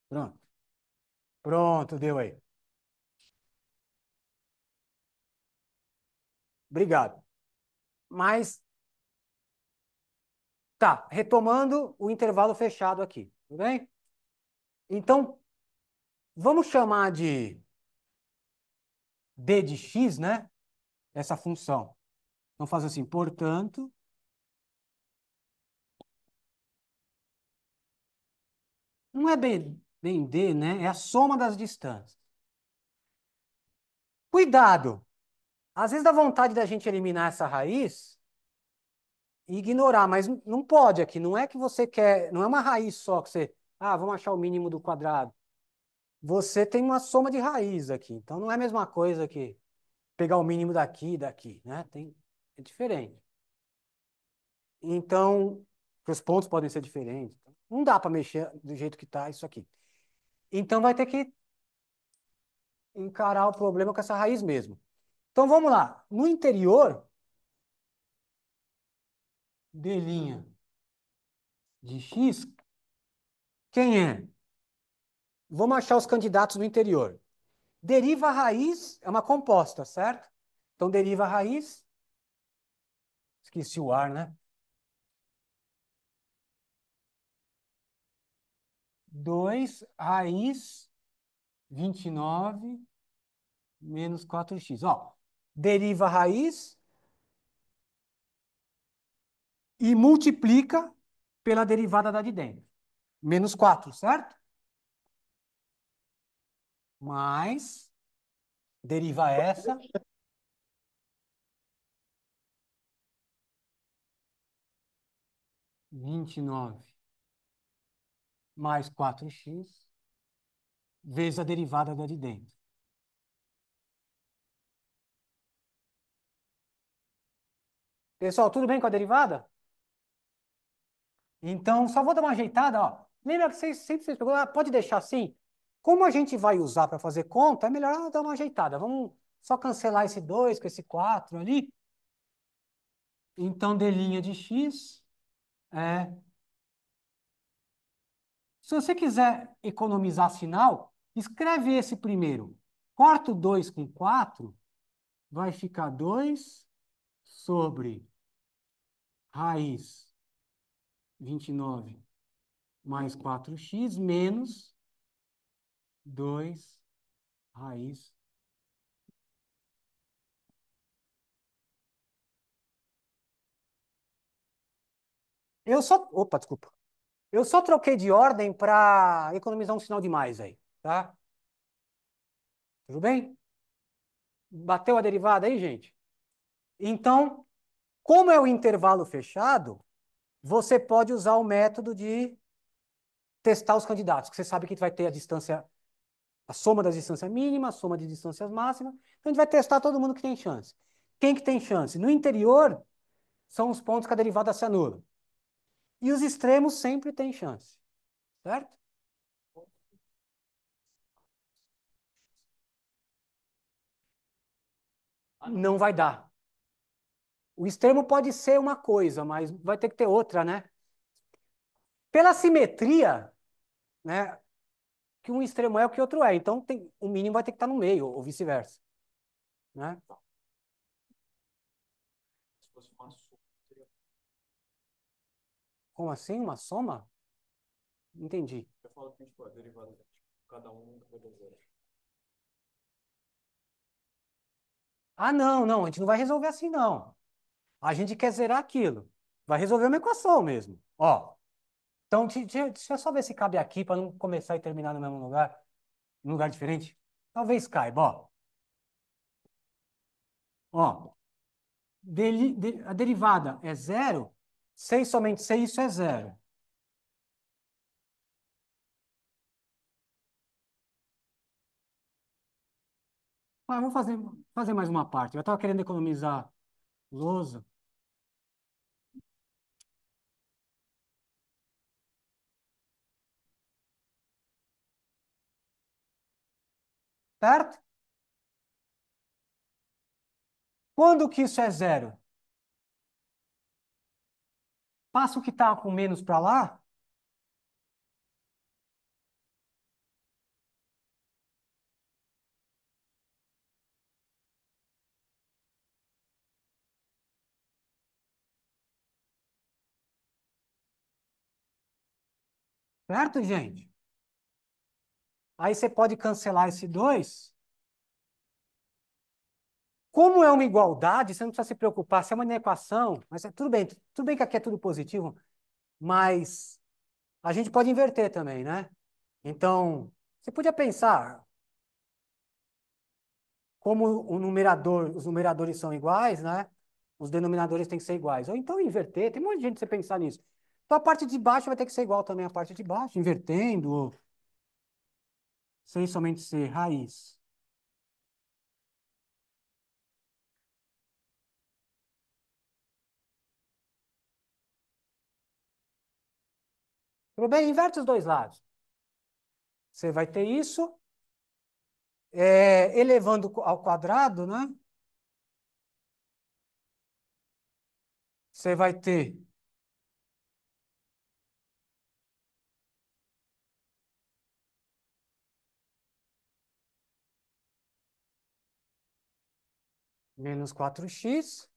[SPEAKER 1] Pronto. Pronto, deu aí. Obrigado. Mas, tá, retomando o intervalo fechado aqui, tudo bem? Então, vamos chamar de d de x, né? Essa função. Então, faz assim, portanto, não é bem d, né? É a soma das distâncias. Cuidado! Às vezes dá vontade da gente eliminar essa raiz e ignorar, mas não pode aqui. Não é que você quer, não é uma raiz só que você, vamos achar o mínimo do quadrado. Você tem uma soma de raiz aqui. Então não é a mesma coisa que pegar o mínimo daqui e daqui, né? É diferente. Então, os pontos podem ser diferentes. Não dá para mexer do jeito que está isso aqui. Então vai ter que encarar o problema com essa raiz mesmo. Então vamos lá. No interior, d' de x, quem é? Vamos achar os candidatos no interior. Deriva a raiz é uma composta, certo? Então deriva a raiz, esqueci o ar, né? 2 raiz 29 menos 4x. Ó, deriva a raiz e multiplica pela derivada da de dentro. Menos 4, certo? Mais, deriva essa, 29 mais 4x, vezes a derivada da de dentro. Pessoal, tudo bem com a derivada? Então, só vou dar uma ajeitada, ó. Lembra que vocês pegou, pode deixar assim? Como a gente vai usar para fazer conta, é melhor dar uma ajeitada. Vamos só cancelar esse 2 com esse 4 ali. Então, d' de x é... Se você quiser economizar sinal, escreve esse primeiro. Corta o 2 com 4, vai ficar 2 sobre raiz 29 mais 4x menos 2 raiz. Opa, desculpa. Eu só troquei de ordem para economizar um sinal de mais aí, tá? Tudo bem? Bateu a derivada aí, gente? Então, como é o intervalo fechado, você pode usar o método de testar os candidatos, que você sabe que vai ter a distância, a soma das distâncias mínimas, a soma de distâncias máximas. Então, a gente vai testar todo mundo que tem chance. Quem que tem chance? No interior, são os pontos que a derivada se anula. E os extremos sempre têm chance, certo? Não vai dar. O extremo pode ser uma coisa, mas vai ter que ter outra, né? Pela simetria, né? Que um extremo é o que o outro é. Então, o mínimo vai ter que estar no meio, ou vice-versa, né?
[SPEAKER 2] Se fosse uma soma, seria.
[SPEAKER 1] Como assim? Uma soma? Entendi.
[SPEAKER 2] Eu falo que tipo, a derivada, tipo, cada um nunca vai dar zero.
[SPEAKER 1] Ah, não, não, a gente não vai resolver assim, não. A gente quer zerar aquilo. Vai resolver uma equação mesmo. Ó, então, deixa eu só ver se cabe aqui para não começar e terminar no mesmo lugar, num lugar diferente. Talvez caiba, ó. Ó, a derivada é zero, 6 somente 6, isso é zero. Ah, vamos fazer mais uma parte. Eu estava querendo economizar lousa, certo? Quando que isso é zero? Passa o que está com menos para lá, certo, gente? Aí você pode cancelar esse 2. Como é uma igualdade, você não precisa se preocupar, se é uma equação, mas tudo bem que aqui é tudo positivo, mas a gente pode inverter também, né? Então, você podia pensar, como os numeradores são iguais, né? Os denominadores têm que ser iguais. Ou então inverter, tem um monte de gente que você pensar nisso. Então a parte de baixo vai ter que ser igual também à parte de baixo, invertendo, sem somente ser raiz. Tudo bem? Inverte os dois lados. Você vai ter isso, elevando ao quadrado, né? Você vai ter menos 4x.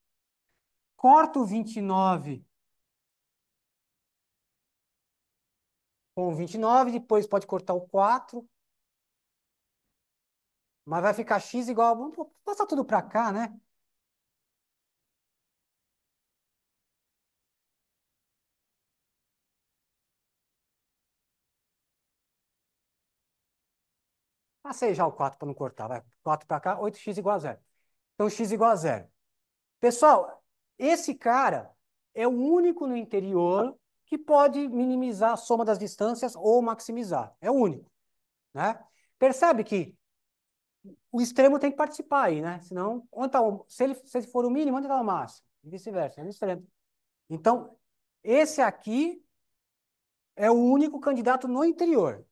[SPEAKER 1] Corta o 29 com o 29, depois pode cortar o 4, mas vai ficar x igual a... Vamos passar tudo para cá, né? Passei já o 4 para não cortar. Vai 4 para cá, 8x igual a zero. Então, x igual a zero. Pessoal, esse cara é o único no interior que pode minimizar a soma das distâncias ou maximizar. É o único, né? Percebe que o extremo tem que participar aí, né? Senão, onde tá se ele for o mínimo, onde está o máximo? E vice-versa, é no extremo. Então, esse aqui é o único candidato no interior,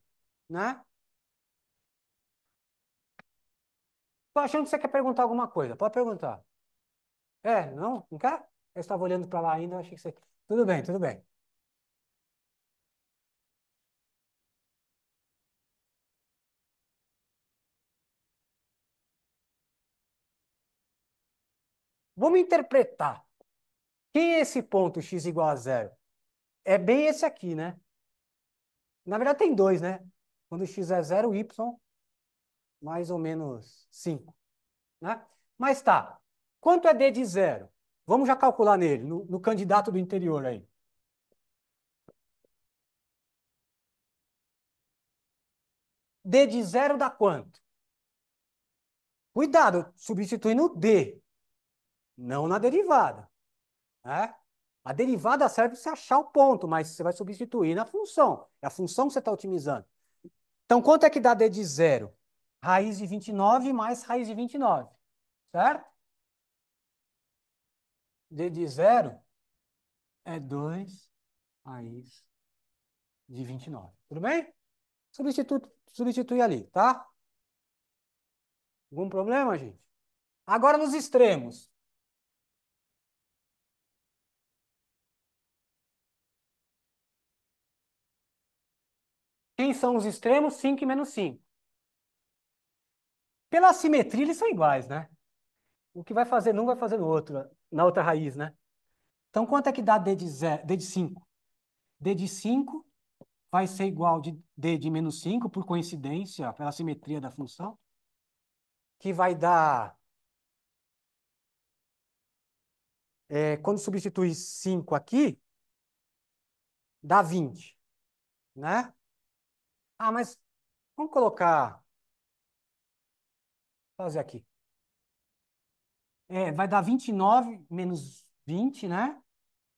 [SPEAKER 1] né? Tô achando que você quer perguntar alguma coisa. Pode perguntar. Não? Não quer? Eu estava olhando para lá ainda, eu achei que você... Tudo bem, tudo bem. Vamos interpretar. Quem é esse ponto x igual a zero? É bem esse aqui, né? Na verdade tem dois, né? Quando x é zero, y mais ou menos 5, né? Mas tá. Quanto é d de zero? Vamos já calcular nele, no candidato do interior aí. D de zero dá quanto? Cuidado, substituindo o d, não na derivada, né? A derivada serve para você achar o ponto, mas você vai substituir na função. É a função que você está otimizando. Então, quanto é que dá d de zero? Raiz de 29 mais raiz de 29, certo? D de zero é 2 raiz de 29. Tudo bem? Substitui ali, tá? Algum problema, gente? Agora nos extremos. Quem são os extremos? 5 e menos 5. Pela simetria, eles são iguais, né? O que vai fazer num vai fazer no outro, na outra raiz, né? Então, quanto é que dá d de, d de 5? D de 5 vai ser igual de d de menos 5, por coincidência, pela simetria da função, que vai dar, quando substituir 5 aqui, dá 20, né? Ah, mas vamos colocar, fazer aqui. Vai dar 29 menos 20, né?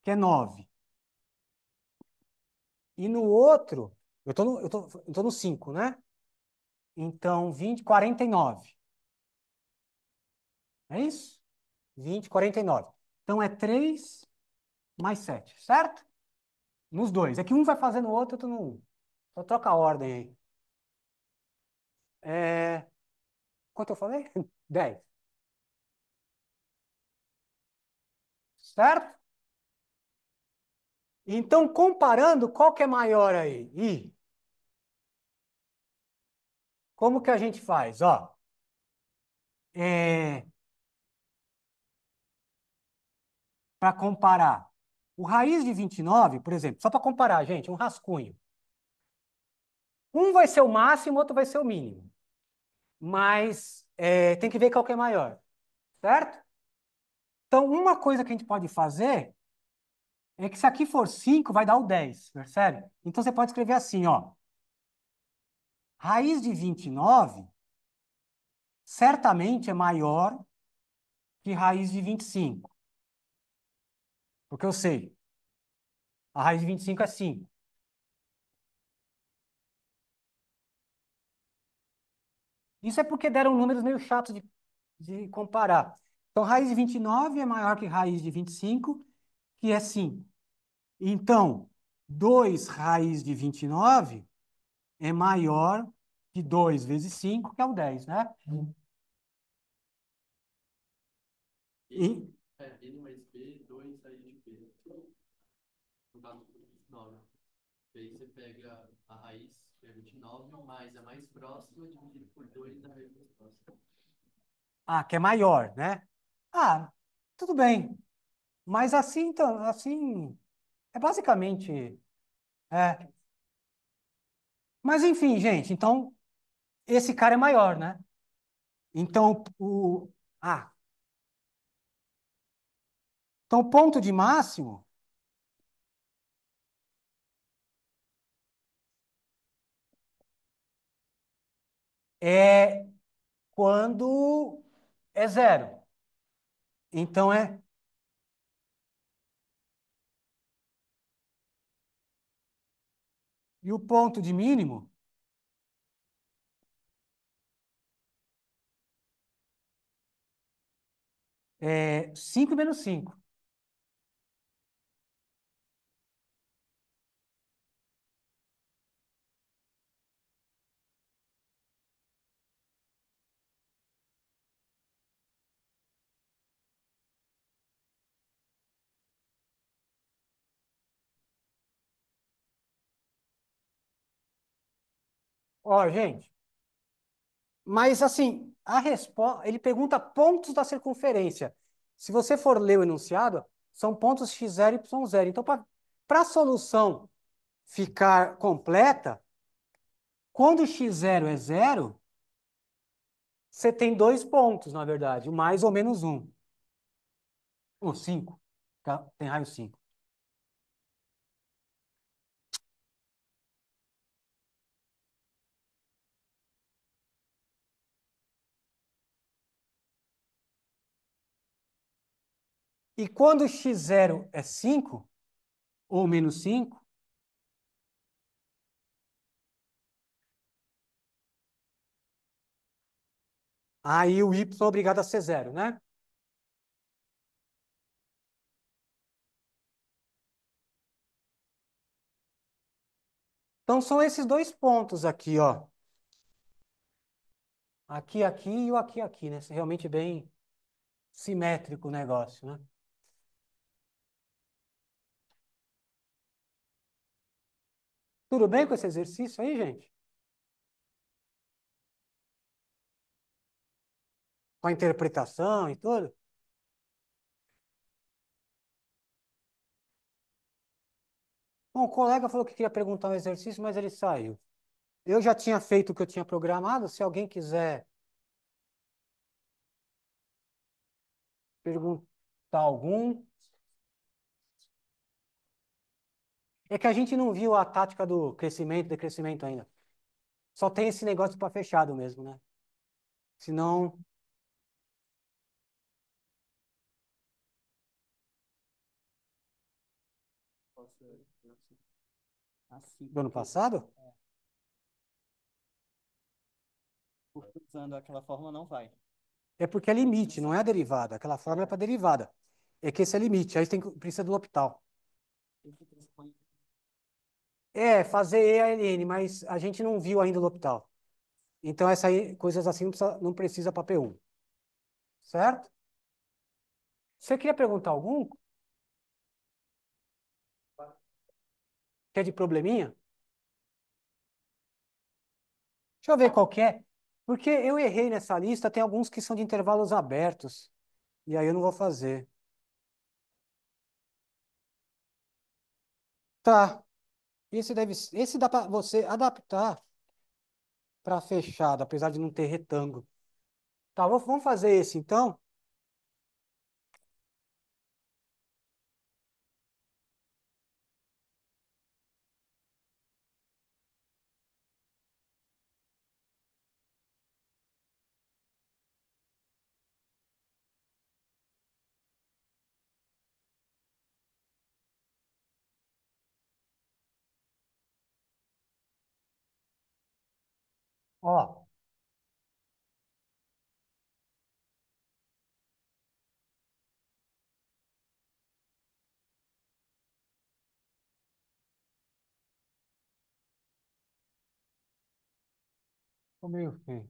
[SPEAKER 1] Que é 9. E no outro, eu tô no 5, né? Então, 20, 49. É isso? 20, 49. Então, é 3 mais 7, certo? Nos dois. É que um vai fazer no outro, outro no um. Só troca a ordem aí. Quanto eu falei? 10. Certo? Então, comparando, qual que é maior aí? Como que a gente faz? Ó, para comparar. O raiz de 29, por exemplo, só para comparar, gente, um rascunho. Um vai ser o máximo, outro vai ser o mínimo. Mas tem que ver qual que é maior. Certo? Então, uma coisa que a gente pode fazer é que se aqui for 5, vai dar o 10, percebe? Então, você pode escrever assim, ó. Raiz de 29 certamente é maior que raiz de 25. Porque eu sei, a raiz de 25 é 5. Isso é porque deram números meio chatos de comparar. Então, raiz de 29 é maior que raiz de 25, que é 5. Então, 2 raiz de 29 é maior que 2 vezes 5, que é o 10, né? E,
[SPEAKER 2] N mais B, 2 raiz de B. No caso, 9. Aí você pega a raiz, que é 29, mais a mais próxima, dividido por 2 da raiz mais próxima.
[SPEAKER 1] que é maior, né? Ah, tudo bem. Mas assim, então, assim, é basicamente. É. Mas enfim, gente, então, esse cara é maior, né? Então, ah, então, o ponto de máximo é quando é zero. Então, e o ponto de mínimo é 5 menos 5. Ó, gente, mas assim, a resposta, ele pergunta pontos da circunferência. Se você for ler o enunciado, são pontos x0 e y0. Então, para a solução ficar completa, quando x0 é zero, você tem dois pontos, na verdade, mais ou menos um. Ou 5. Tem raio 5. E quando x0 é 5, ou menos 5, aí o y é obrigado a ser zero, né? Então, são esses dois pontos aqui, ó. Aqui, aqui e o aqui, aqui, né? Realmente bem simétrico o negócio, né? Tudo bem com esse exercício aí, gente? Com a interpretação e tudo? Bom, o colega falou que queria perguntar um exercício, mas ele saiu. Eu já tinha feito o que eu tinha programado. Se alguém quiser perguntar algum. É que a gente não viu a tática do crescimento e decrescimento ainda. Só tem esse negócio para fechado mesmo, né? Senão,
[SPEAKER 4] Assim,
[SPEAKER 1] do ano
[SPEAKER 4] porque
[SPEAKER 1] passado,
[SPEAKER 4] usando aquela forma não vai.
[SPEAKER 1] é porque é limite, não é a derivada. Aquela fórmula é para derivada. É que esse é limite. Aí precisa do L'Hopital. É, fazer E a ln, mas a gente não viu ainda o L'Hopital. Então, coisas assim não precisa para P1. Certo? Você queria perguntar algum? Que é de probleminha? Deixa eu ver qual que é. Porque eu errei nessa lista, tem alguns que são de intervalos abertos. E aí eu não vou fazer. Tá. Esse dá para você adaptar para fechado, apesar de não ter retângulo. Tá, vamos fazer esse então. Ó, tô meio feio.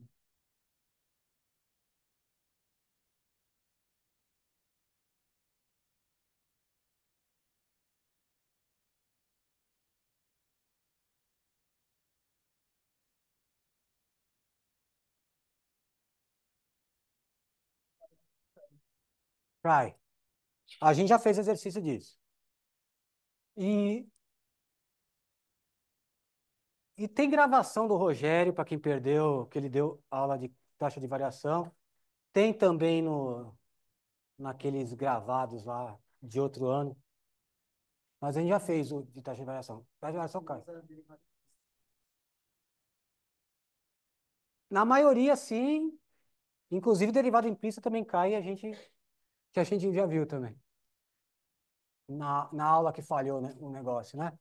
[SPEAKER 1] Vai. A gente já fez exercício disso. E, e tem gravação do Rogério, para quem perdeu, que ele deu aula de taxa de variação. Tem também naqueles gravados lá de outro ano. Mas a gente já fez o de taxa de variação. Taxa de variação cai. Na maioria, sim. Inclusive, derivado implícito também cai, que a gente já viu também. Na aula que falhou, né, o negócio, né?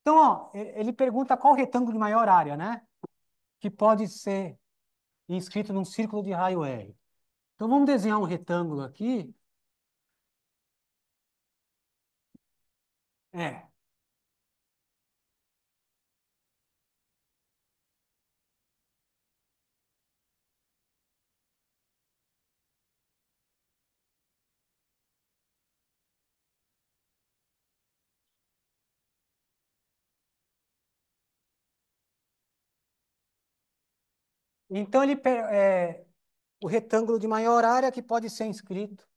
[SPEAKER 1] Então, ó, ele pergunta qual retângulo de maior área, né? Que pode ser inscrito num círculo de raio R. Então, vamos desenhar um retângulo aqui. É. Então, o retângulo de maior área que pode ser inscrito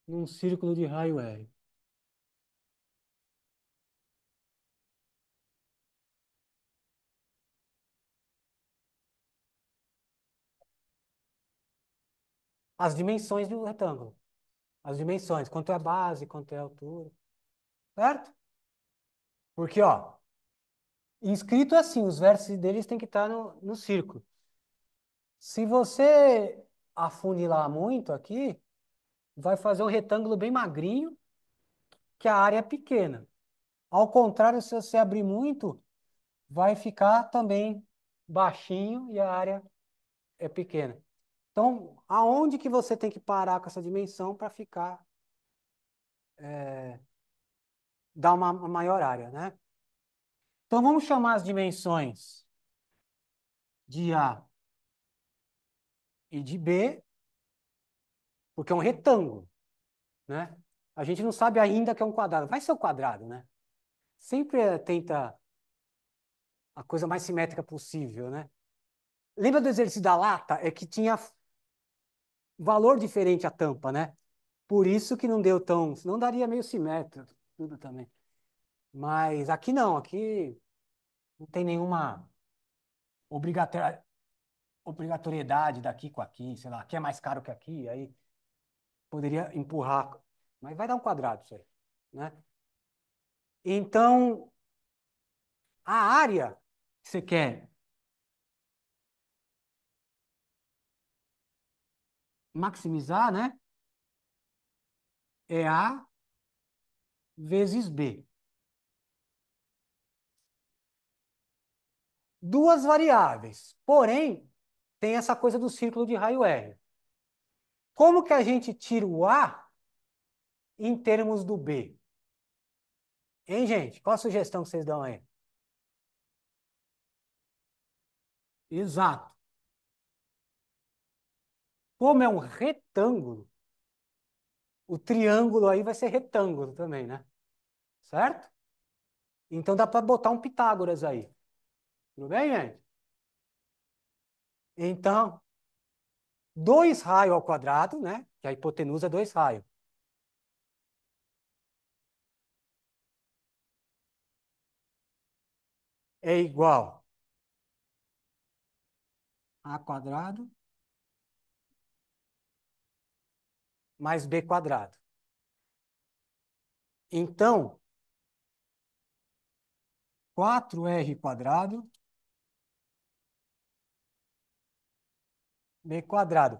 [SPEAKER 1] num círculo de raio R. As dimensões do retângulo. As dimensões, quanto é a base, quanto é a altura. Certo? Porque, ó, Escrito assim, os vértices deles têm que estar no círculo. Se você afunilar muito aqui, vai fazer um retângulo bem magrinho, que a área é pequena. Ao contrário, se você abrir muito, vai ficar também baixinho e a área é pequena. Então, aonde que você tem que parar com essa dimensão para ficar, dar uma maior área, né? Então, vamos chamar as dimensões de A e de B, porque é um retângulo, né? A gente não sabe ainda que é um quadrado. Vai ser um quadrado, né? Sempre tenta a coisa mais simétrica possível, né? Lembra do exercício da lata? É que tinha valor diferente a tampa, né? Por isso que não deu tão... Senão daria meio simétrico tudo também. Mas aqui não, aqui não tem nenhuma obrigatoriedade daqui com aqui, sei lá, aqui é mais caro que aqui, aí poderia empurrar, mas vai dar um quadrado isso aí, né? Então, a área que você quer maximizar, né? É A vezes B. Duas variáveis, porém, tem essa coisa do círculo de raio R. Como que a gente tira o A em termos do B? Hein, gente? Qual a sugestão que vocês dão aí? Exato. Como é um retângulo, o triângulo aí vai ser retângulo também, né? Certo? Então dá para botar um Pitágoras aí. Tudo bem, gente? Então, 2 raios ao quadrado, né? Que a hipotenusa é 2 raios. É igual a quadrado mais b quadrado. Então, 4r quadrado, b quadrado.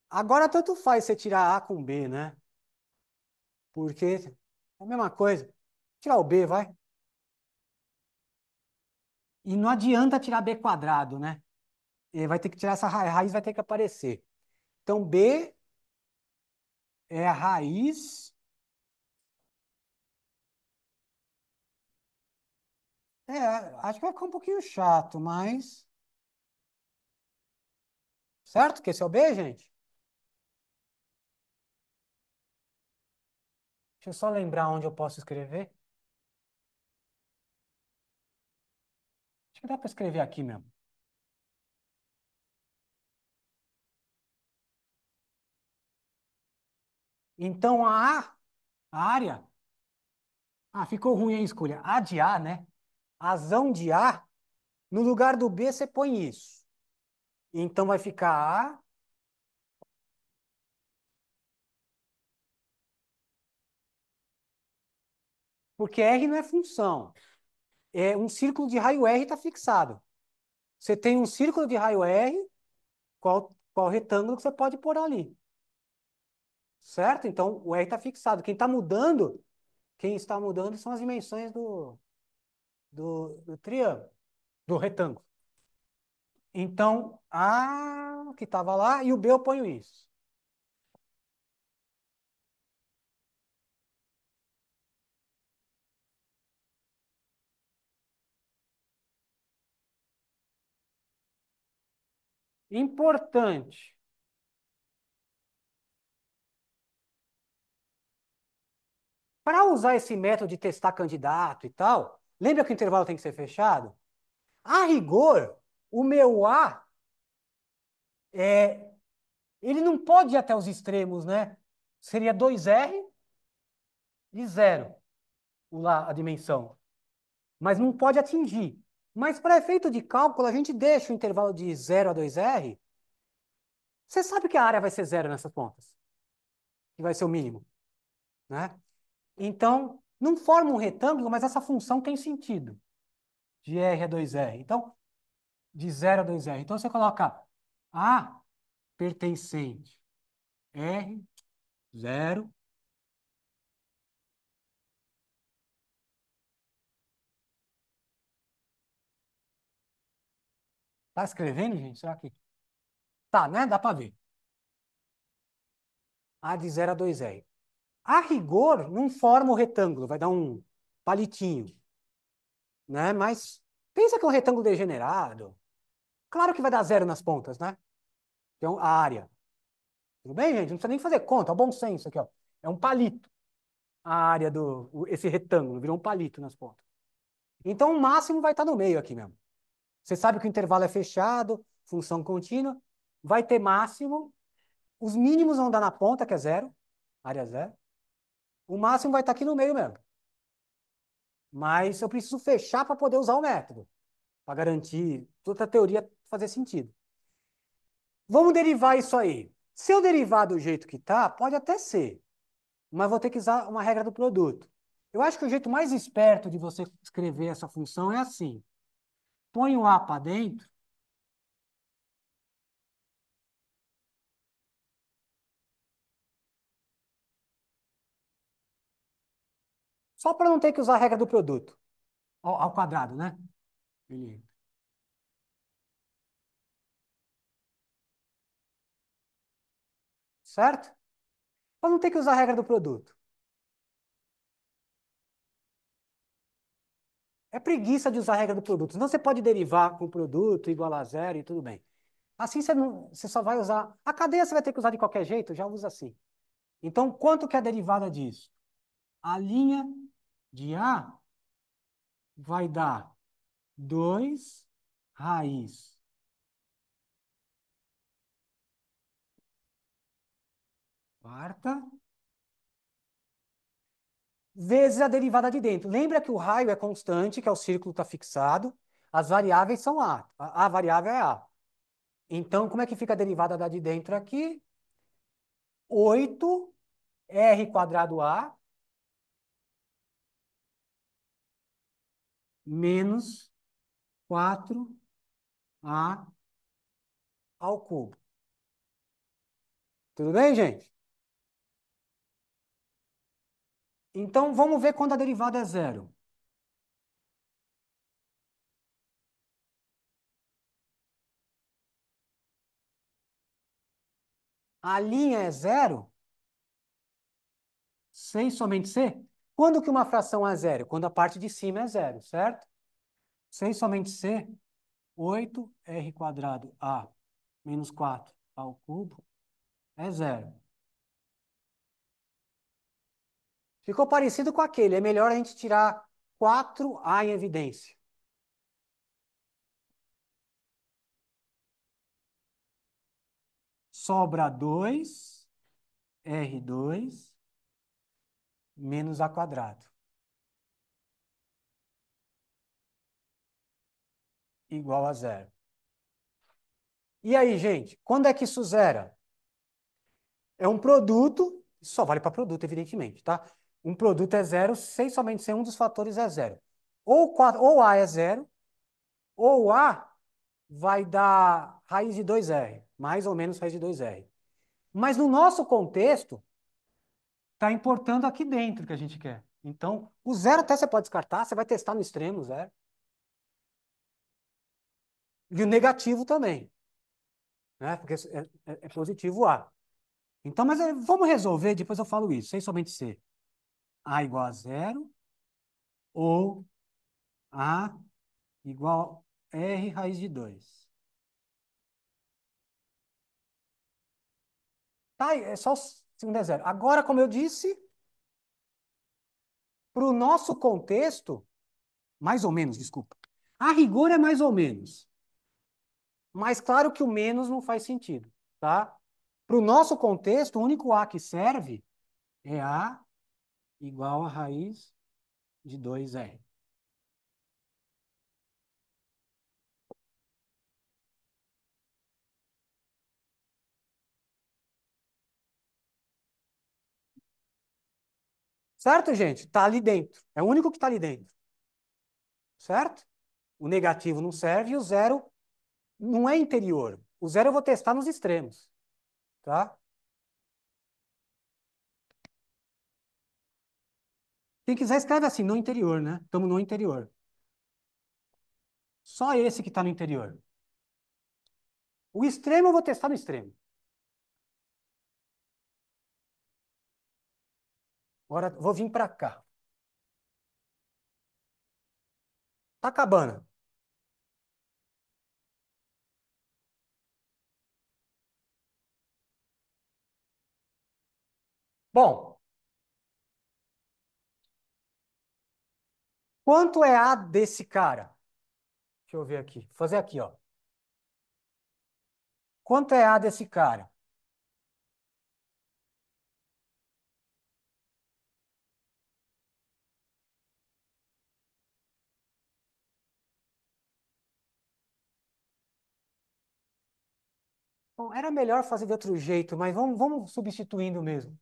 [SPEAKER 1] Agora, tanto faz você tirar a com b, né? Porque é a mesma coisa. Tirar o b, vai. E não adianta tirar b quadrado, né? Ele vai ter que tirar essa raiz, vai ter que aparecer. Então, b é a raiz. Acho que vai ficar um pouquinho chato, mas... Certo? Que esse é o b, gente? Deixa eu só lembrar onde eu posso escrever. Acho que dá para escrever aqui mesmo. Então, a área... Ah, ficou ruim a escolha. A de A, né? Azão de A, no lugar do B você põe isso. Então vai ficar A, porque R não é função. É um círculo de raio R está fixado. Você tem um círculo de raio R, qual retângulo que você pode pôr ali. Certo? Então o R está fixado. Quem está mudando são as dimensões do triângulo, do retângulo. Então, A que estava lá e o B eu ponho isso. Importante. Para usar esse método de testar candidato e tal, lembra que o intervalo tem que ser fechado? A rigor, o meu A, ele não pode ir até os extremos, né? Seria 2R e 0, lá, a dimensão. Mas não pode atingir. Mas para efeito de cálculo, a gente deixa o intervalo de 0 a 2R. Você sabe que a área vai ser 0 nessas pontas, que vai ser o mínimo, né? Então, Não forma um retângulo, mas essa função tem sentido. De R a 2R. Então, de 0 a 2R. Então, você coloca A pertencente R, 0. Tá escrevendo, gente? Será que... Tá, né? Dá para ver. A de 0 a 2R. A rigor, não forma o retângulo, vai dar um palitinho, né? Mas pensa que é um retângulo degenerado. Claro que vai dar 0 nas pontas, né? Então, a área. Tudo bem, gente? Não precisa nem fazer conta, é o bom senso aqui, ó. É um palito. A área esse retângulo virou um palito nas pontas. Então, o máximo vai estar no meio aqui mesmo. Você sabe que o intervalo é fechado, função contínua, vai ter máximo, os mínimos vão dar na ponta, que é 0, área 0. O máximo vai estar aqui no meio mesmo. Mas eu preciso fechar para poder usar o método, para garantir toda a teoria fazer sentido. Vamos derivar isso aí. Se eu derivar do jeito que está, pode até ser, mas vou ter que usar uma regra do produto. Eu acho que o jeito mais esperto de você escrever essa função é assim. Põe o A para dentro, só para não ter que usar a regra do produto. Ao quadrado, né? Ele- Certo? Para não ter que usar a regra do produto. É preguiça de usar a regra do produto. Senão você pode derivar com o produto igual a 0 e tudo bem. Assim você só vai usar. A cadeia você vai ter que usar de qualquer jeito, já usa assim. Então, quanto que é a derivada disso? A linha de A vai dar 2 raiz quarta vezes a derivada de dentro. Lembra que o raio é constante, que é o círculo está fixado. As variáveis são A. A variável é A. Então, como é que fica a derivada da de dentro aqui? 8 R quadrado A menos 4A ao cubo. Tudo bem, gente? Então, vamos ver quando a derivada é 0. A linha é 0, C e somente C. Quando que uma fração é 0? Quando a parte de cima é 0, certo? C e somente C, 8R quadrado A menos 4 ao cubo é 0. Ficou parecido com aquele. É melhor a gente tirar 4A em evidência. Sobra 2R2 menos A quadrado. Igual a 0. E aí, gente, quando é que isso zera? É um produto, só vale para produto, evidentemente, tá? Um produto é 0 sem somente ser um dos fatores é 0. Ou A é 0, ou A vai dar raiz de 2R, mais ou menos raiz de 2R. Mas no nosso contexto, está importando aqui dentro que a gente quer. Então, o 0 até você pode descartar, você vai testar no extremo 0. E o negativo também, né? Porque é positivo A. Então, mas vamos resolver, depois eu falo isso, sem somente ser A igual a 0 ou A igual a R raiz de 2. Tá, é só o segundo é 0. Agora, como eu disse, para o nosso contexto, mais ou menos, desculpa. A rigor é mais ou menos. Mas claro que o menos não faz sentido, tá? Para o nosso contexto, o único A que serve é A igual a raiz de 2R. Certo, gente? Está ali dentro. É o único que está ali dentro. Certo? O negativo não serve e o zero não é interior. O zero eu vou testar nos extremos. Tá? Quem quiser escreve assim, no interior, né? Estamos no interior. Só esse que está no interior. O extremo eu vou testar no extremo. Agora vou vir para cá. Tá acabando. Bom, quanto é A desse cara? Deixa eu ver aqui. Vou fazer aqui, ó. Quanto é A desse cara? Bom, era melhor fazer de outro jeito, mas vamos substituindo mesmo.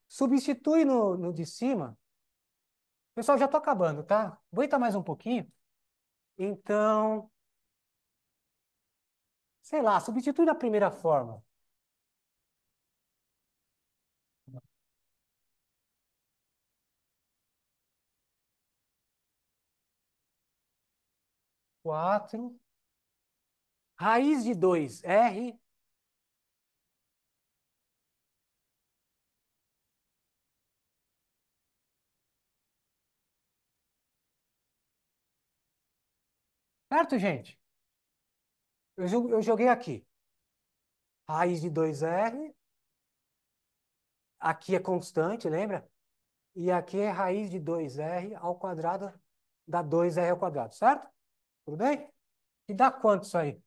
[SPEAKER 1] Substitui no de cima. Pessoal, já estou acabando, tá? Aguenta mais um pouquinho. Então, sei lá, substitui na primeira forma. 4 raiz de 2R. Certo, gente? Eu joguei aqui. Raiz de 2R. Aqui é constante, lembra? E aqui é raiz de 2R ao quadrado dá 2R ao quadrado, certo? Tudo bem? E dá quanto isso aí?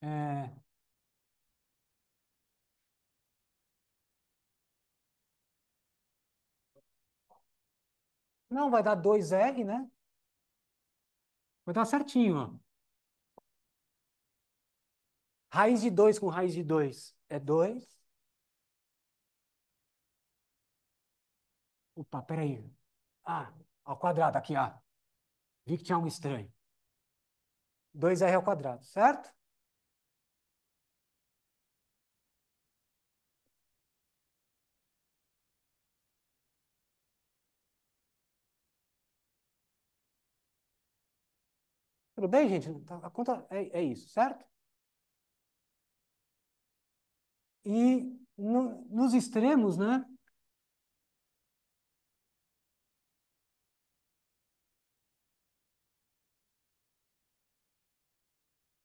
[SPEAKER 1] É, não, vai dar 2R, né? Vai dar certinho, ó. Raiz de 2 com raiz de 2 é 2. Opa, peraí. Ah, ao quadrado, aqui, ah. Vi que tinha algo estranho. 2R ao quadrado, certo? Tudo bem, gente? Tá, a conta é isso, certo? E nos extremos, né?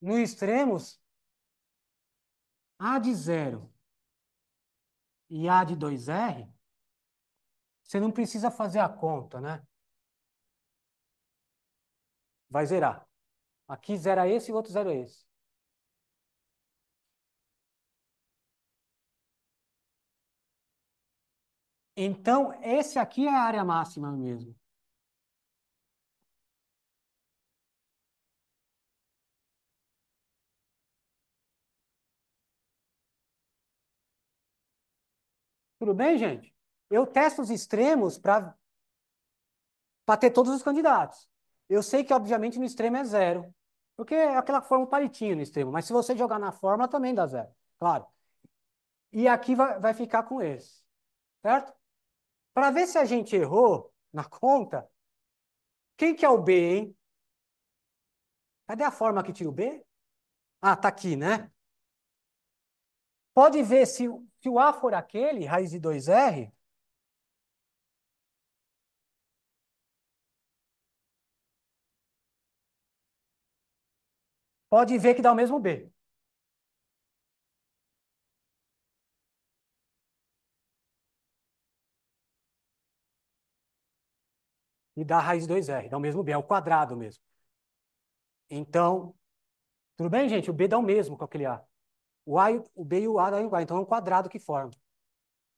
[SPEAKER 1] Nos extremos, A de 0 e A de 2R, você não precisa fazer a conta, né? Vai zerar. Aqui zera esse e o outro zera esse. Então, esse aqui é a área máxima mesmo. Tudo bem, gente? Eu testo os extremos para ter todos os candidatos. Eu sei que, obviamente, no extremo é zero, porque é aquela forma palitinho no extremo, mas se você jogar na fórmula também dá zero, claro. E aqui vai ficar com esse, certo? Para ver se a gente errou na conta, quem que é o B, hein? Cadê a forma que tira o B? Ah, tá aqui, né? Pode ver se o A for aquele, raiz de 2R, pode ver que dá o mesmo B. E dá a raiz de 2R, dá o mesmo B, é o quadrado mesmo. Então, tudo bem, gente? O B dá o mesmo com aquele A. O B e o A dão igual, então é um quadrado que forma.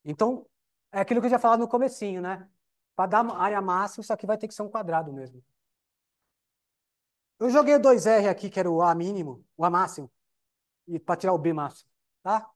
[SPEAKER 1] Então, é aquilo que eu já falado no comecinho, né? Para dar área máxima, isso aqui vai ter que ser um quadrado mesmo. Eu joguei o 2R aqui, que era o A mínimo, o A máximo, e para tirar o B máximo, tá?